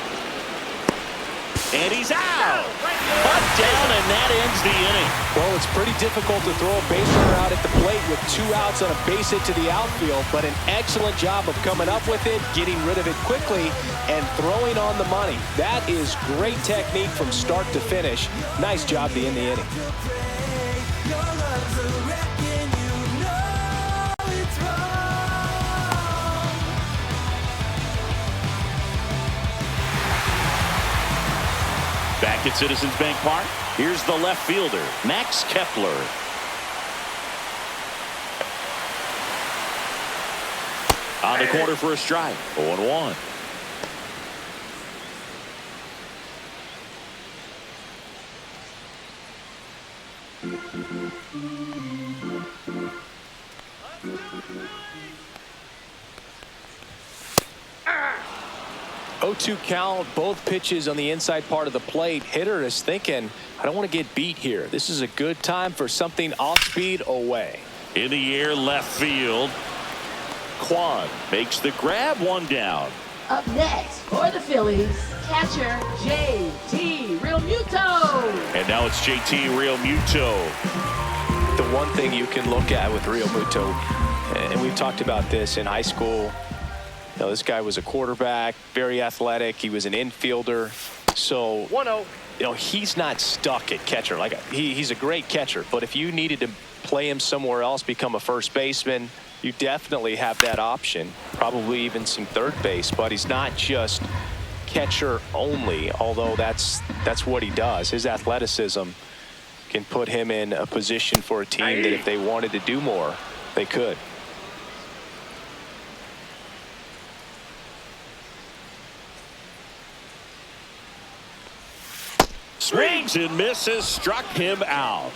And he's out. Put down, and that ends the inning. Well, it's pretty difficult to throw a base runner out at the plate with 2 outs on a base hit to the outfield, but an excellent job of coming up with it, getting rid of it quickly, and throwing on the money. That is great technique from start to finish. Nice job to end the inning. Back at Citizens Bank Park, here's the left fielder, Max Kepler. On the corner for a strike. 0-1. Oh-2 count, both pitches on the inside part of the plate. Hitter is thinking, I don't want to get beat here. This is a good time for something off speed away. In the air, left field. Quan makes the grab, 1 down. Up next for the Phillies, catcher JT Realmuto. And now it's JT Realmuto. The one thing you can look at with Realmuto, and we've talked about this in high school, you know, this guy was a quarterback, very athletic. He was an infielder. So, 1-0. you know, he's not stuck at catcher. Like he's a great catcher, but if you needed to play him somewhere else, become a first baseman, you definitely have that option, probably even some third base, but he's not just catcher only, although that's what he does. His athleticism can put him in a position for a team that if they wanted to do more, they could. Swings and misses, struck him out.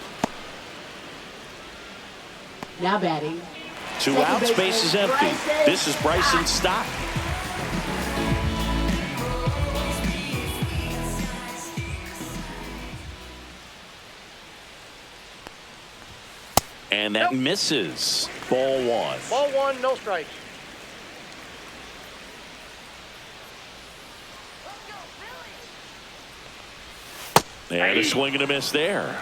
Now batting. 2 outs, base is empty. This is Bryson Stott. And that misses. Ball 1. Ball 1, no strikes. And a swing and a miss there.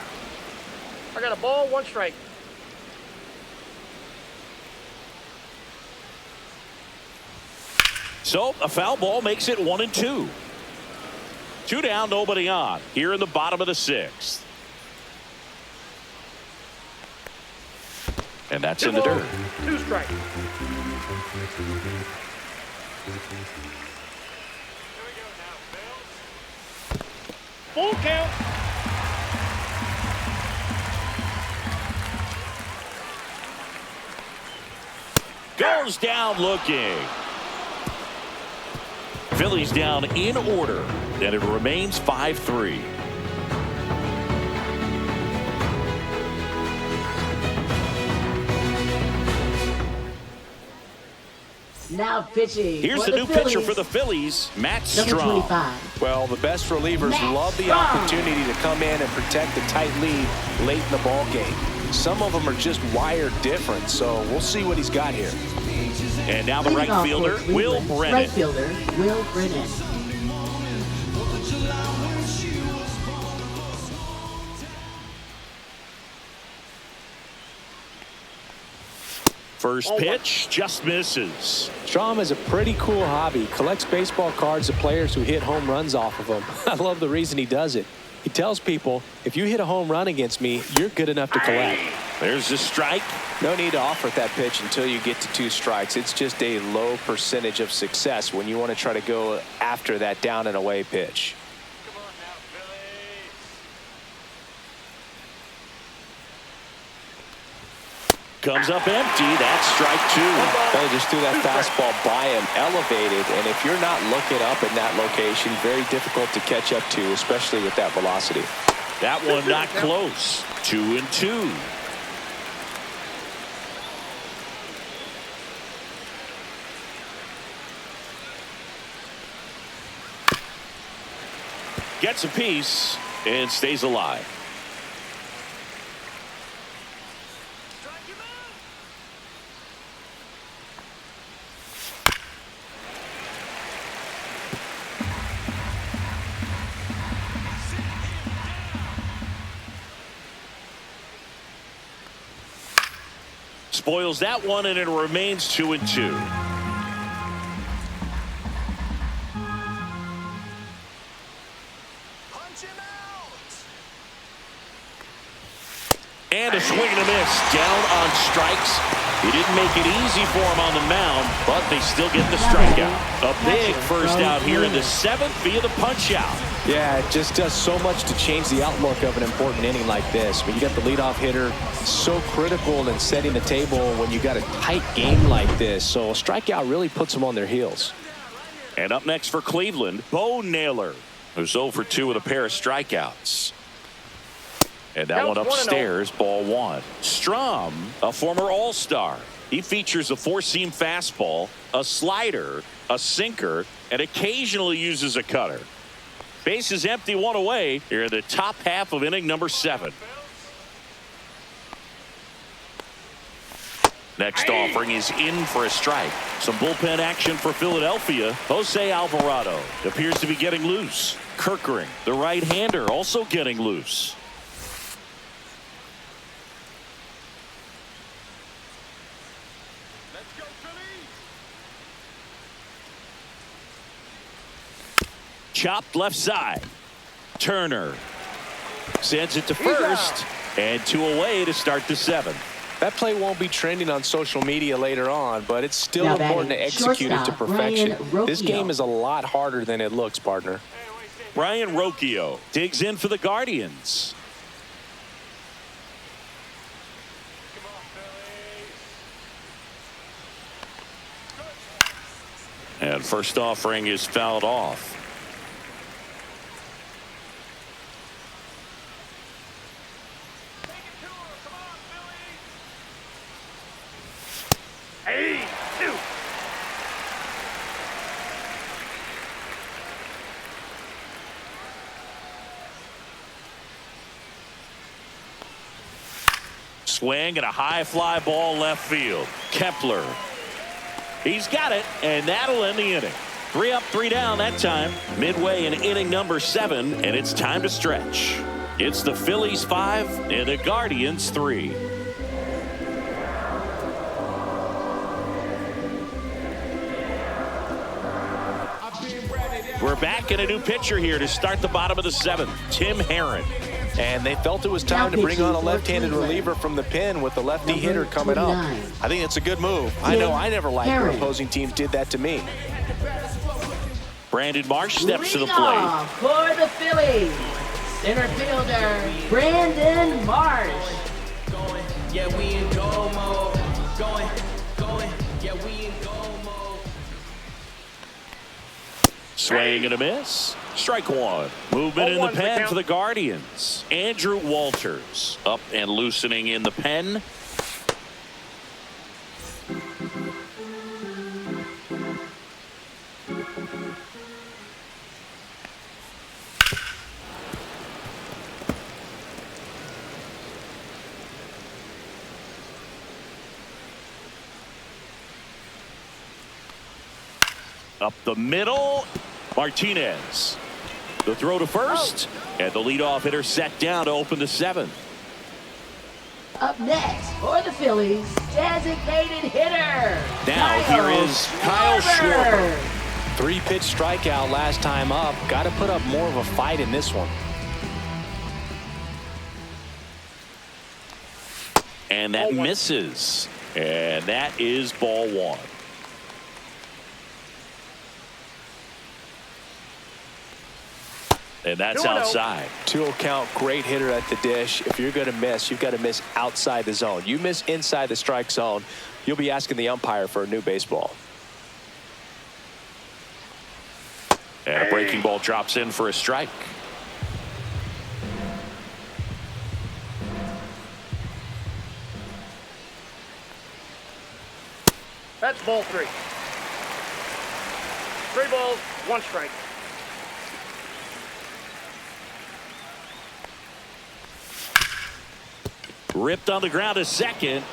I got a ball, 1 strike. So a foul ball makes it 1-2. 2 down, nobody on. Here in the bottom of the 6th. And that's in the dirt. 2 strikes. Full count. Goes down looking. Phillies down in order, and it remains 5-3. Now pitching. Here's for the new Phillies, pitcher for the Phillies, Matt number Strahm. 25. Well, the best relievers Matt love the Strahm. opportunity to come in and protect a tight lead late in the ball game. Some of them are just wired different, so we'll see what he's got here. And now the Leading right off for fielder, Will Cleveland, Brennan. Right fielder, Will Brennan. First pitch just misses. Strahm is a pretty cool hobby. He collects baseball cards of players who hit home runs off of them. I love the reason he does it. He tells people, if you hit a home run against me, you're good enough to collect. There's the strike. No need to offer that pitch until you get to 2 strikes. It's just a low percentage of success when you want to try to go after that down and away pitch. Comes up empty. That's strike 2. They just threw that fastball by him, elevated, and if you're not looking up in that location, very difficult to catch up to, especially with that velocity. That one not close. 2-2. Gets a piece and stays alive. Spoils that one, and it remains 2-2. And a swing and a miss. Down on strikes. He didn't make it easy for him on the mound, but they still get the strikeout. A big first out here in the 7th via the punch out. Yeah, it just does so much to change the outlook of an important inning like this. When you got the leadoff hitter, so critical in setting the table when you got a tight game like this. So a strikeout really puts them on their heels. And up next for Cleveland, Bo Naylor, who's 0 for 2 with a pair of strikeouts. And that one upstairs, ball 1. Strahm, a former All-Star. He features a 4-seam fastball, a slider, a sinker, and occasionally uses a cutter. Bases empty, 1 away here in the top half of inning number 7. Next offering is in for a strike. Some bullpen action for Philadelphia. Jose Alvarado appears to be getting loose. Kirkering, the right-hander, also getting loose. Chopped left side. Turner sends it to first, and 2 away to start the 7th. That play won't be trending on social media later on, but it's still Now important to execute it to shortstop, perfection. Brian This Rocchio. game is a lot harder than it looks, partner. Brian Rocchio digs in for the Guardians. And first offering is fouled off. Swing and a high fly ball left field. Kepler. He's got it, and that'll end the inning. 3 up, 3 down that time. Midway in inning number 7, and it's time to stretch. It's the Phillies 5 and the Guardians 3. We're back in a new pitcher here to start the bottom of the 7th. Tim Herron. And they felt it was time to bring on a left-handed reliever from the pen with the lefty hitter coming up. I think it's a good move. I know I never liked when opposing teams did that to me. Brandon Marsh steps to the plate. Leadoff for the Phillies, center fielder Brandon Marsh. Going, yeah, we in go mode. Going, yeah, we in go mode. Swing and a miss. Strike 1. Movement in the pen for the Guardians. Andrew Walters up and loosening in the pen. Up the middle, Martinez. The throw to first, and the leadoff hitter set down to open the 7th. Up next for the Phillies, designated hitter. Now here is Kyle Schwarber. 3-pitch strikeout last time up. Got to put up more of a fight in this one. And that misses. And that is ball 1. And that's 2-0. outside. 2-0 count, great hitter at the dish. If you're going to miss, you've got to miss outside the zone. You miss inside the strike zone, you'll be asking the umpire for a new baseball. And a breaking ball drops in for a strike. That's ball 3. 3 balls, 1 strike. Ripped on the ground to second.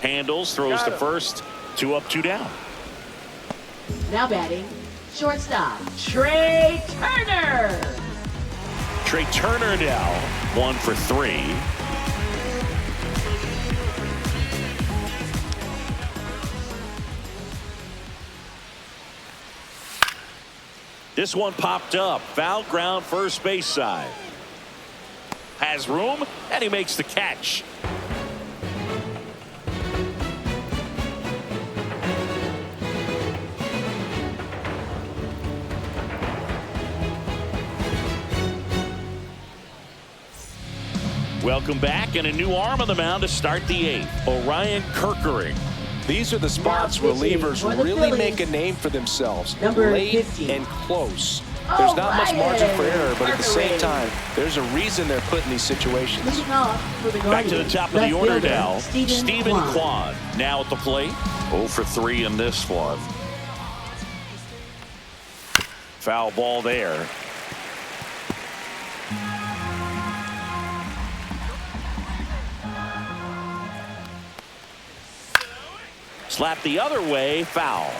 Handles, throws to first. 2 up, 2 down. Now batting, shortstop, Trey Turner. Trey Turner now 1 for 3. This one popped up. Foul ground, first base side. Has room, and he makes the catch. Welcome back, and a new arm on the mound to start the 8th. Orion Kerkering. These are the spots Now relievers pitching for the really Phillies, make a name for themselves. number Late 50. and close. There's not much margin for error, but at the same time, there's a reason they're put in these situations. Leading off for the Back to the Guardians, top of the left order fielder, now. Stephen Kwan now at the plate. 0 for 3 in this one. Foul ball there. Slap the other way, foul.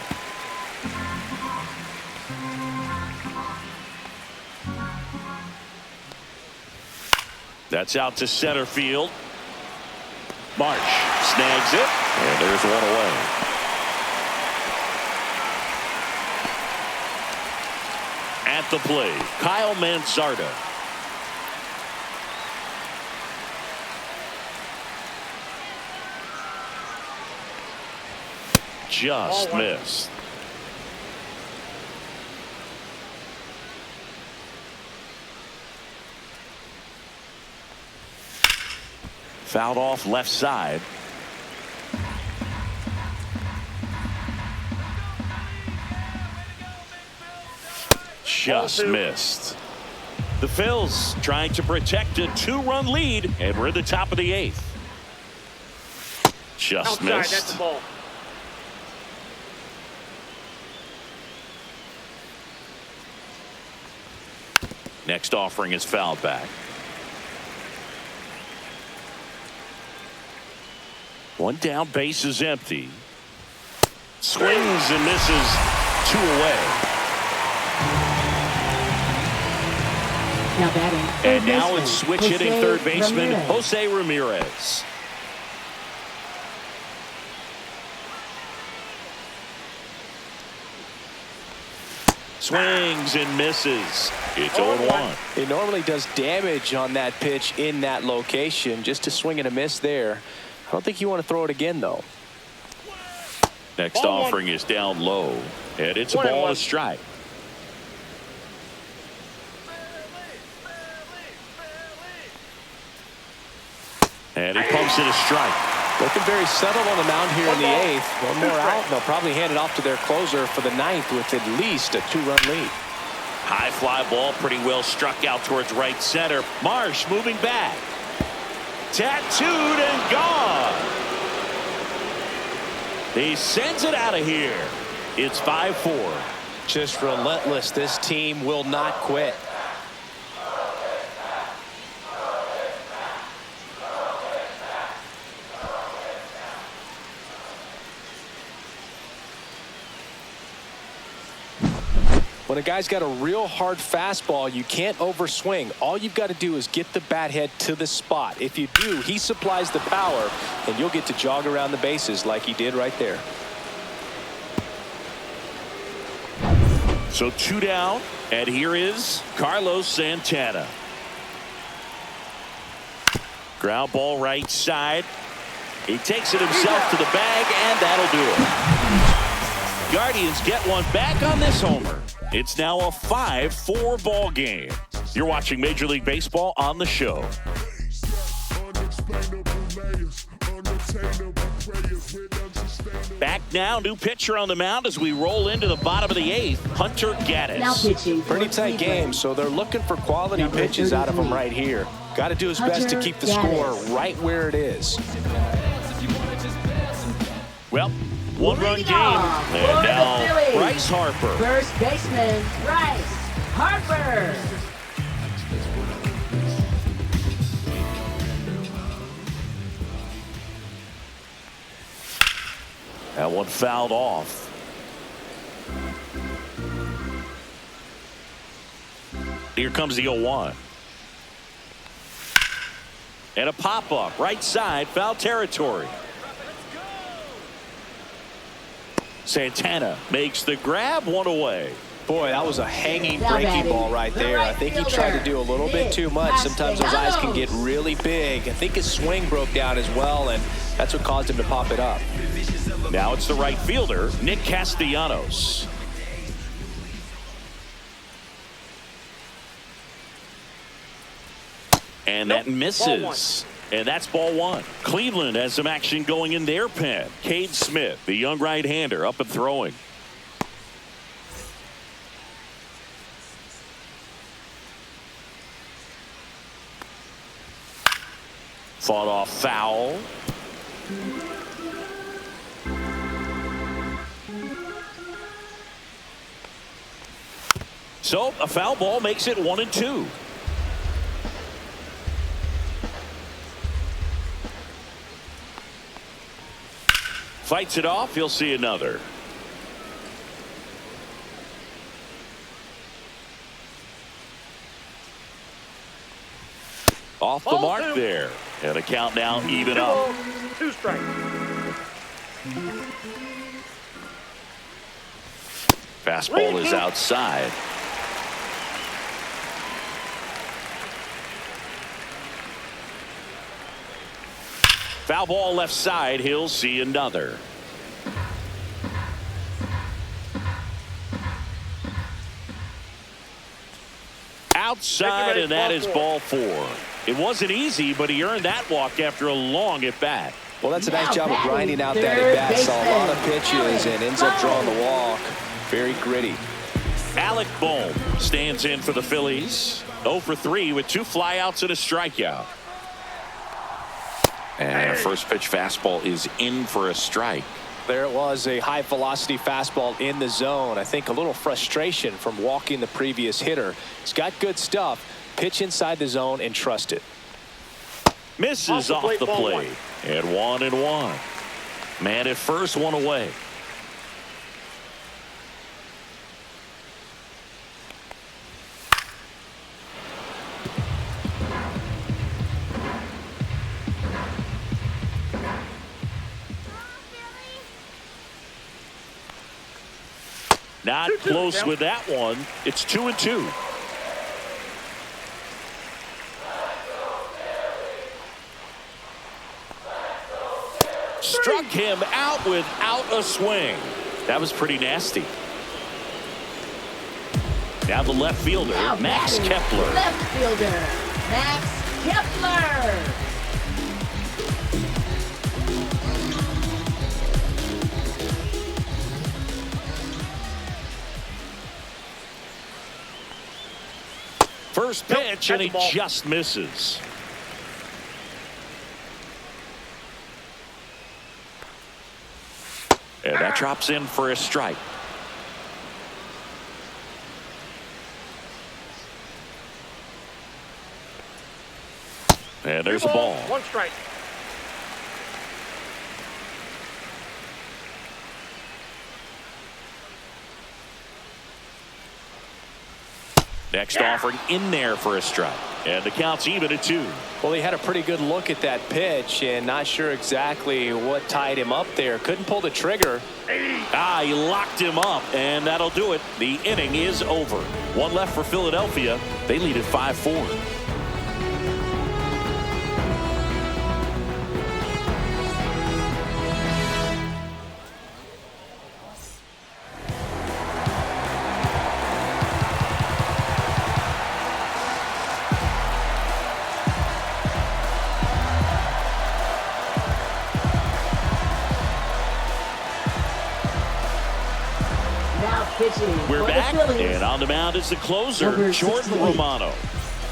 That's out to center field. Marsh snags it, and there's one away. At the plate, Kyle Manzardo. Just missed. Fouled off left side. Just missed. The Phils trying to protect a 2-run lead, and we're at the top of the 8th. Just Outside, missed. that's the ball. Next offering is fouled back. One down, base is empty. Swings and misses, 2 away. Now batting, And third now baseman, it's switch Jose hitting third baseman Ramirez. Jose Ramirez. Swings and misses. It's 0-1. It normally does damage on that pitch in that location. Just to swing and a miss there. I don't think you want to throw it again, though. Next Ball offering is down low, and it's a 1-1. ball to strike. And he pumps it a strike. Looking very settled on the mound here in the 8th. One more out, and they'll probably hand it off to their closer for the 9th with at least a 2-run lead. High fly ball, pretty well struck out towards right center. Marsh moving back. Tattooed and gone. He sends it out of here. It's 5-4. Just relentless. This team will not quit. When a guy's got a real hard fastball, you can't overswing. All you've got to do is get the bat head to the spot. If you do, he supplies the power, and you'll get to jog around the bases like he did right there. So 2 down, and here is Carlos Santana. Ground ball right side. He takes it himself to the bag, and that'll do it. Guardians get one back on this homer. It's now a 5-4 ball game. You're watching Major League Baseball on the show. Back now, new pitcher on the mound as we roll into the bottom of the 8th. Hunter Gaddis. Now pitching. Pretty tight game, so they're looking for quality pitches out of him right here. Got to do his best to keep the score right where it is. Well, one-run game. And now Bryce Harper. First baseman, Bryce Harper. That one fouled off. Here comes the 0-1. And a pop-up right side, foul territory. Santana makes the grab, one away. Boy, that was a hanging breaking ball right there. I think he tried to do a little bit too much. Sometimes those eyes can get really big. I think his swing broke down as well, and that's what caused him to pop it up. Now it's the right fielder, Nick Castellanos. And that misses. And that's ball 1. Cleveland has some action going in their pen. Cade Smith, the young right-hander, up and throwing. Fought off foul. So a foul ball makes it 1-2. Fights it off. He'll see another. Off the mark there. And a count now even up. 2 strikes. Fastball is outside. Foul ball left side. He'll see another. Outside, and that is ball 4. It wasn't easy, but he earned that walk after a long at bat. Well, that's a nice job of grinding out that at bat. Saw a lot of pitches and ends up drawing the walk. Very gritty. Alec Bohm stands in for the Phillies. 0 for 3 with 2 flyouts and a strikeout. And a first pitch fastball is in for a strike. There it was, a high velocity fastball in the zone. I think a little frustration from walking the previous hitter. He's got good stuff. Pitch inside the zone and trust it. Misses off the plate. And 1-1. Man at first, 1 away. Not close with that one. It's 2-2. Struck him out without a swing. That was pretty nasty. Now the left fielder, Max Kepler. Left fielder, Max Kepler. First pitch, and he just misses. And that drops in for a strike. And there's a ball. 1 strike. Next offering in there for a strike. And the count's even at 2. Well, he had a pretty good look at that pitch and not sure exactly what tied him up there. Couldn't pull the trigger. He locked him up, and that'll do it. The inning is over. One left for Philadelphia. They lead at 5-4. We're back, and on the mound is the closer, Jordan Romano.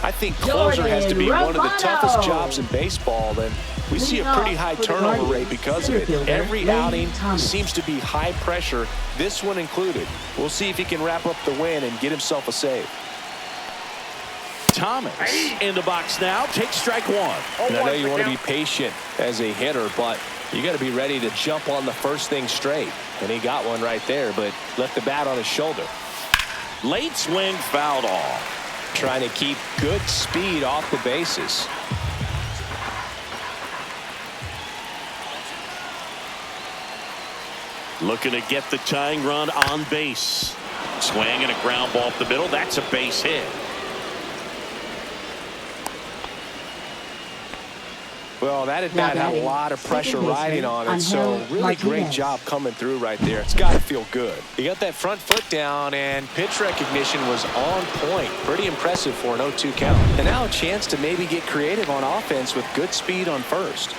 I think closer has to be one of the toughest jobs in baseball, and we see a pretty high turnover rate because of it. Every outing seems to be high pressure, this one included. We'll see if he can wrap up the win and get himself a save. Thomas in the box now, takes strike 1. And I know you want to be patient as a hitter, but you got to be ready to jump on the first thing straight. And he got one right there, but left the bat on his shoulder. Late swing, fouled off. Trying to keep good speed off the bases. Looking to get the tying run on base. Swing and a ground ball up the middle. That's a base hit. Well, that at bat had a lot of pressure riding on it, so really great job coming through right there. It's got to feel good. He got that front foot down, and pitch recognition was on point. Pretty impressive for an 0-2 count. And now a chance to maybe get creative on offense with good speed on first.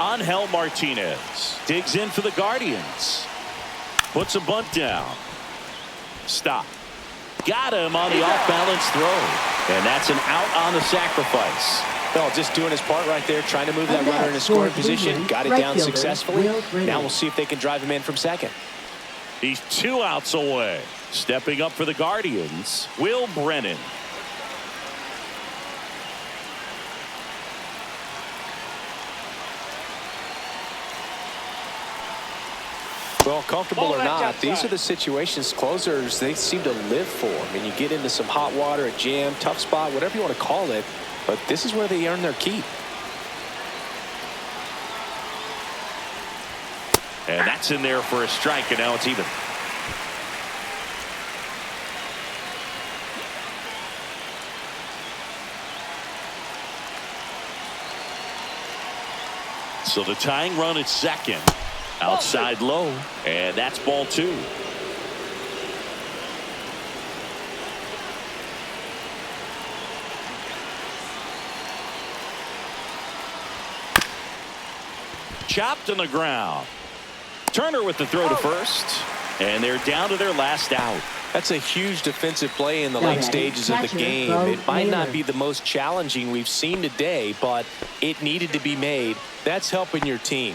Angel Martinez digs in for the Guardians. Puts a bunt down. Stop. Got him on the off-balance throw. And that's an out on the sacrifice. Well, just doing his part right there, trying to move that runner in a scoring position. Got it down successfully. Now we'll see if they can drive him in from second. He's 2 outs away. Stepping up for the Guardians, Will Brennan. Well, comfortable or not, these are the situations closers they seem to live for. I mean, you get into some hot water, a jam, tough spot, whatever you want to call it. But this is where they earn their keep. And that's in there for a strike, and now it's even. So the tying run at second. Outside low, and that's ball 2. Chopped on the ground. Turner with the throw to first, and they're down to their last out. That's a huge defensive play in the late stages of the game. It might not be the most challenging we've seen today, but it needed to be made. That's helping your team.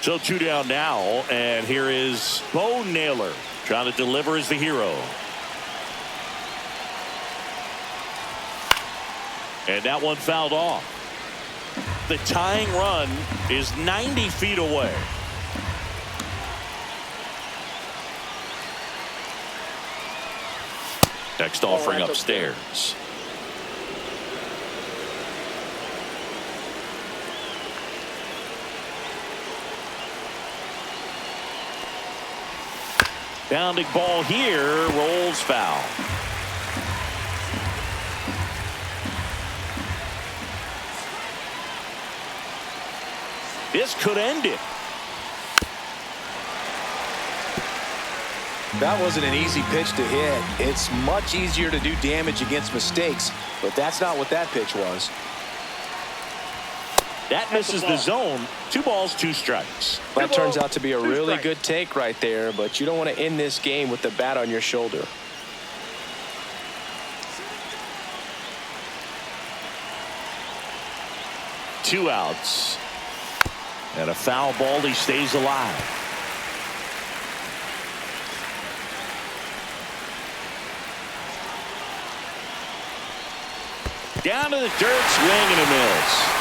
So 2 down now, and here is Bo Naylor trying to deliver as the hero. And that one fouled off. The tying run is 90 feet away. Next offering upstairs. Bounding ball here, rolls foul. This could end it. That wasn't an easy pitch to hit. It's much easier to do damage against mistakes, but that's not what that pitch was. That misses the zone. 2 balls, 2 strikes. That turns out to be a really good take right there, but you don't want to end this game with the bat on your shoulder. Two outs. And a foul ball. He stays alive. Down to the dirt, swing and a miss.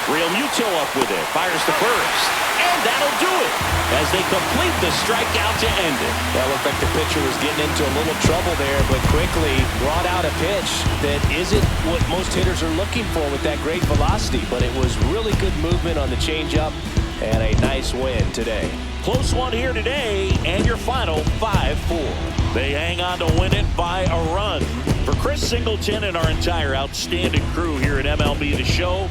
Real Muto up with it. Fires to first. and that'll do it as they complete the strikeout to end it. That looked like the pitcher was getting into a little trouble there, but quickly brought out a pitch that isn't what most hitters are looking for with that great velocity, but it was really good movement on the changeup and a nice win today. Close one here today, and your final 5-4. They hang on to win it by a run. For Chris Singleton and our entire outstanding crew here at MLB The Show,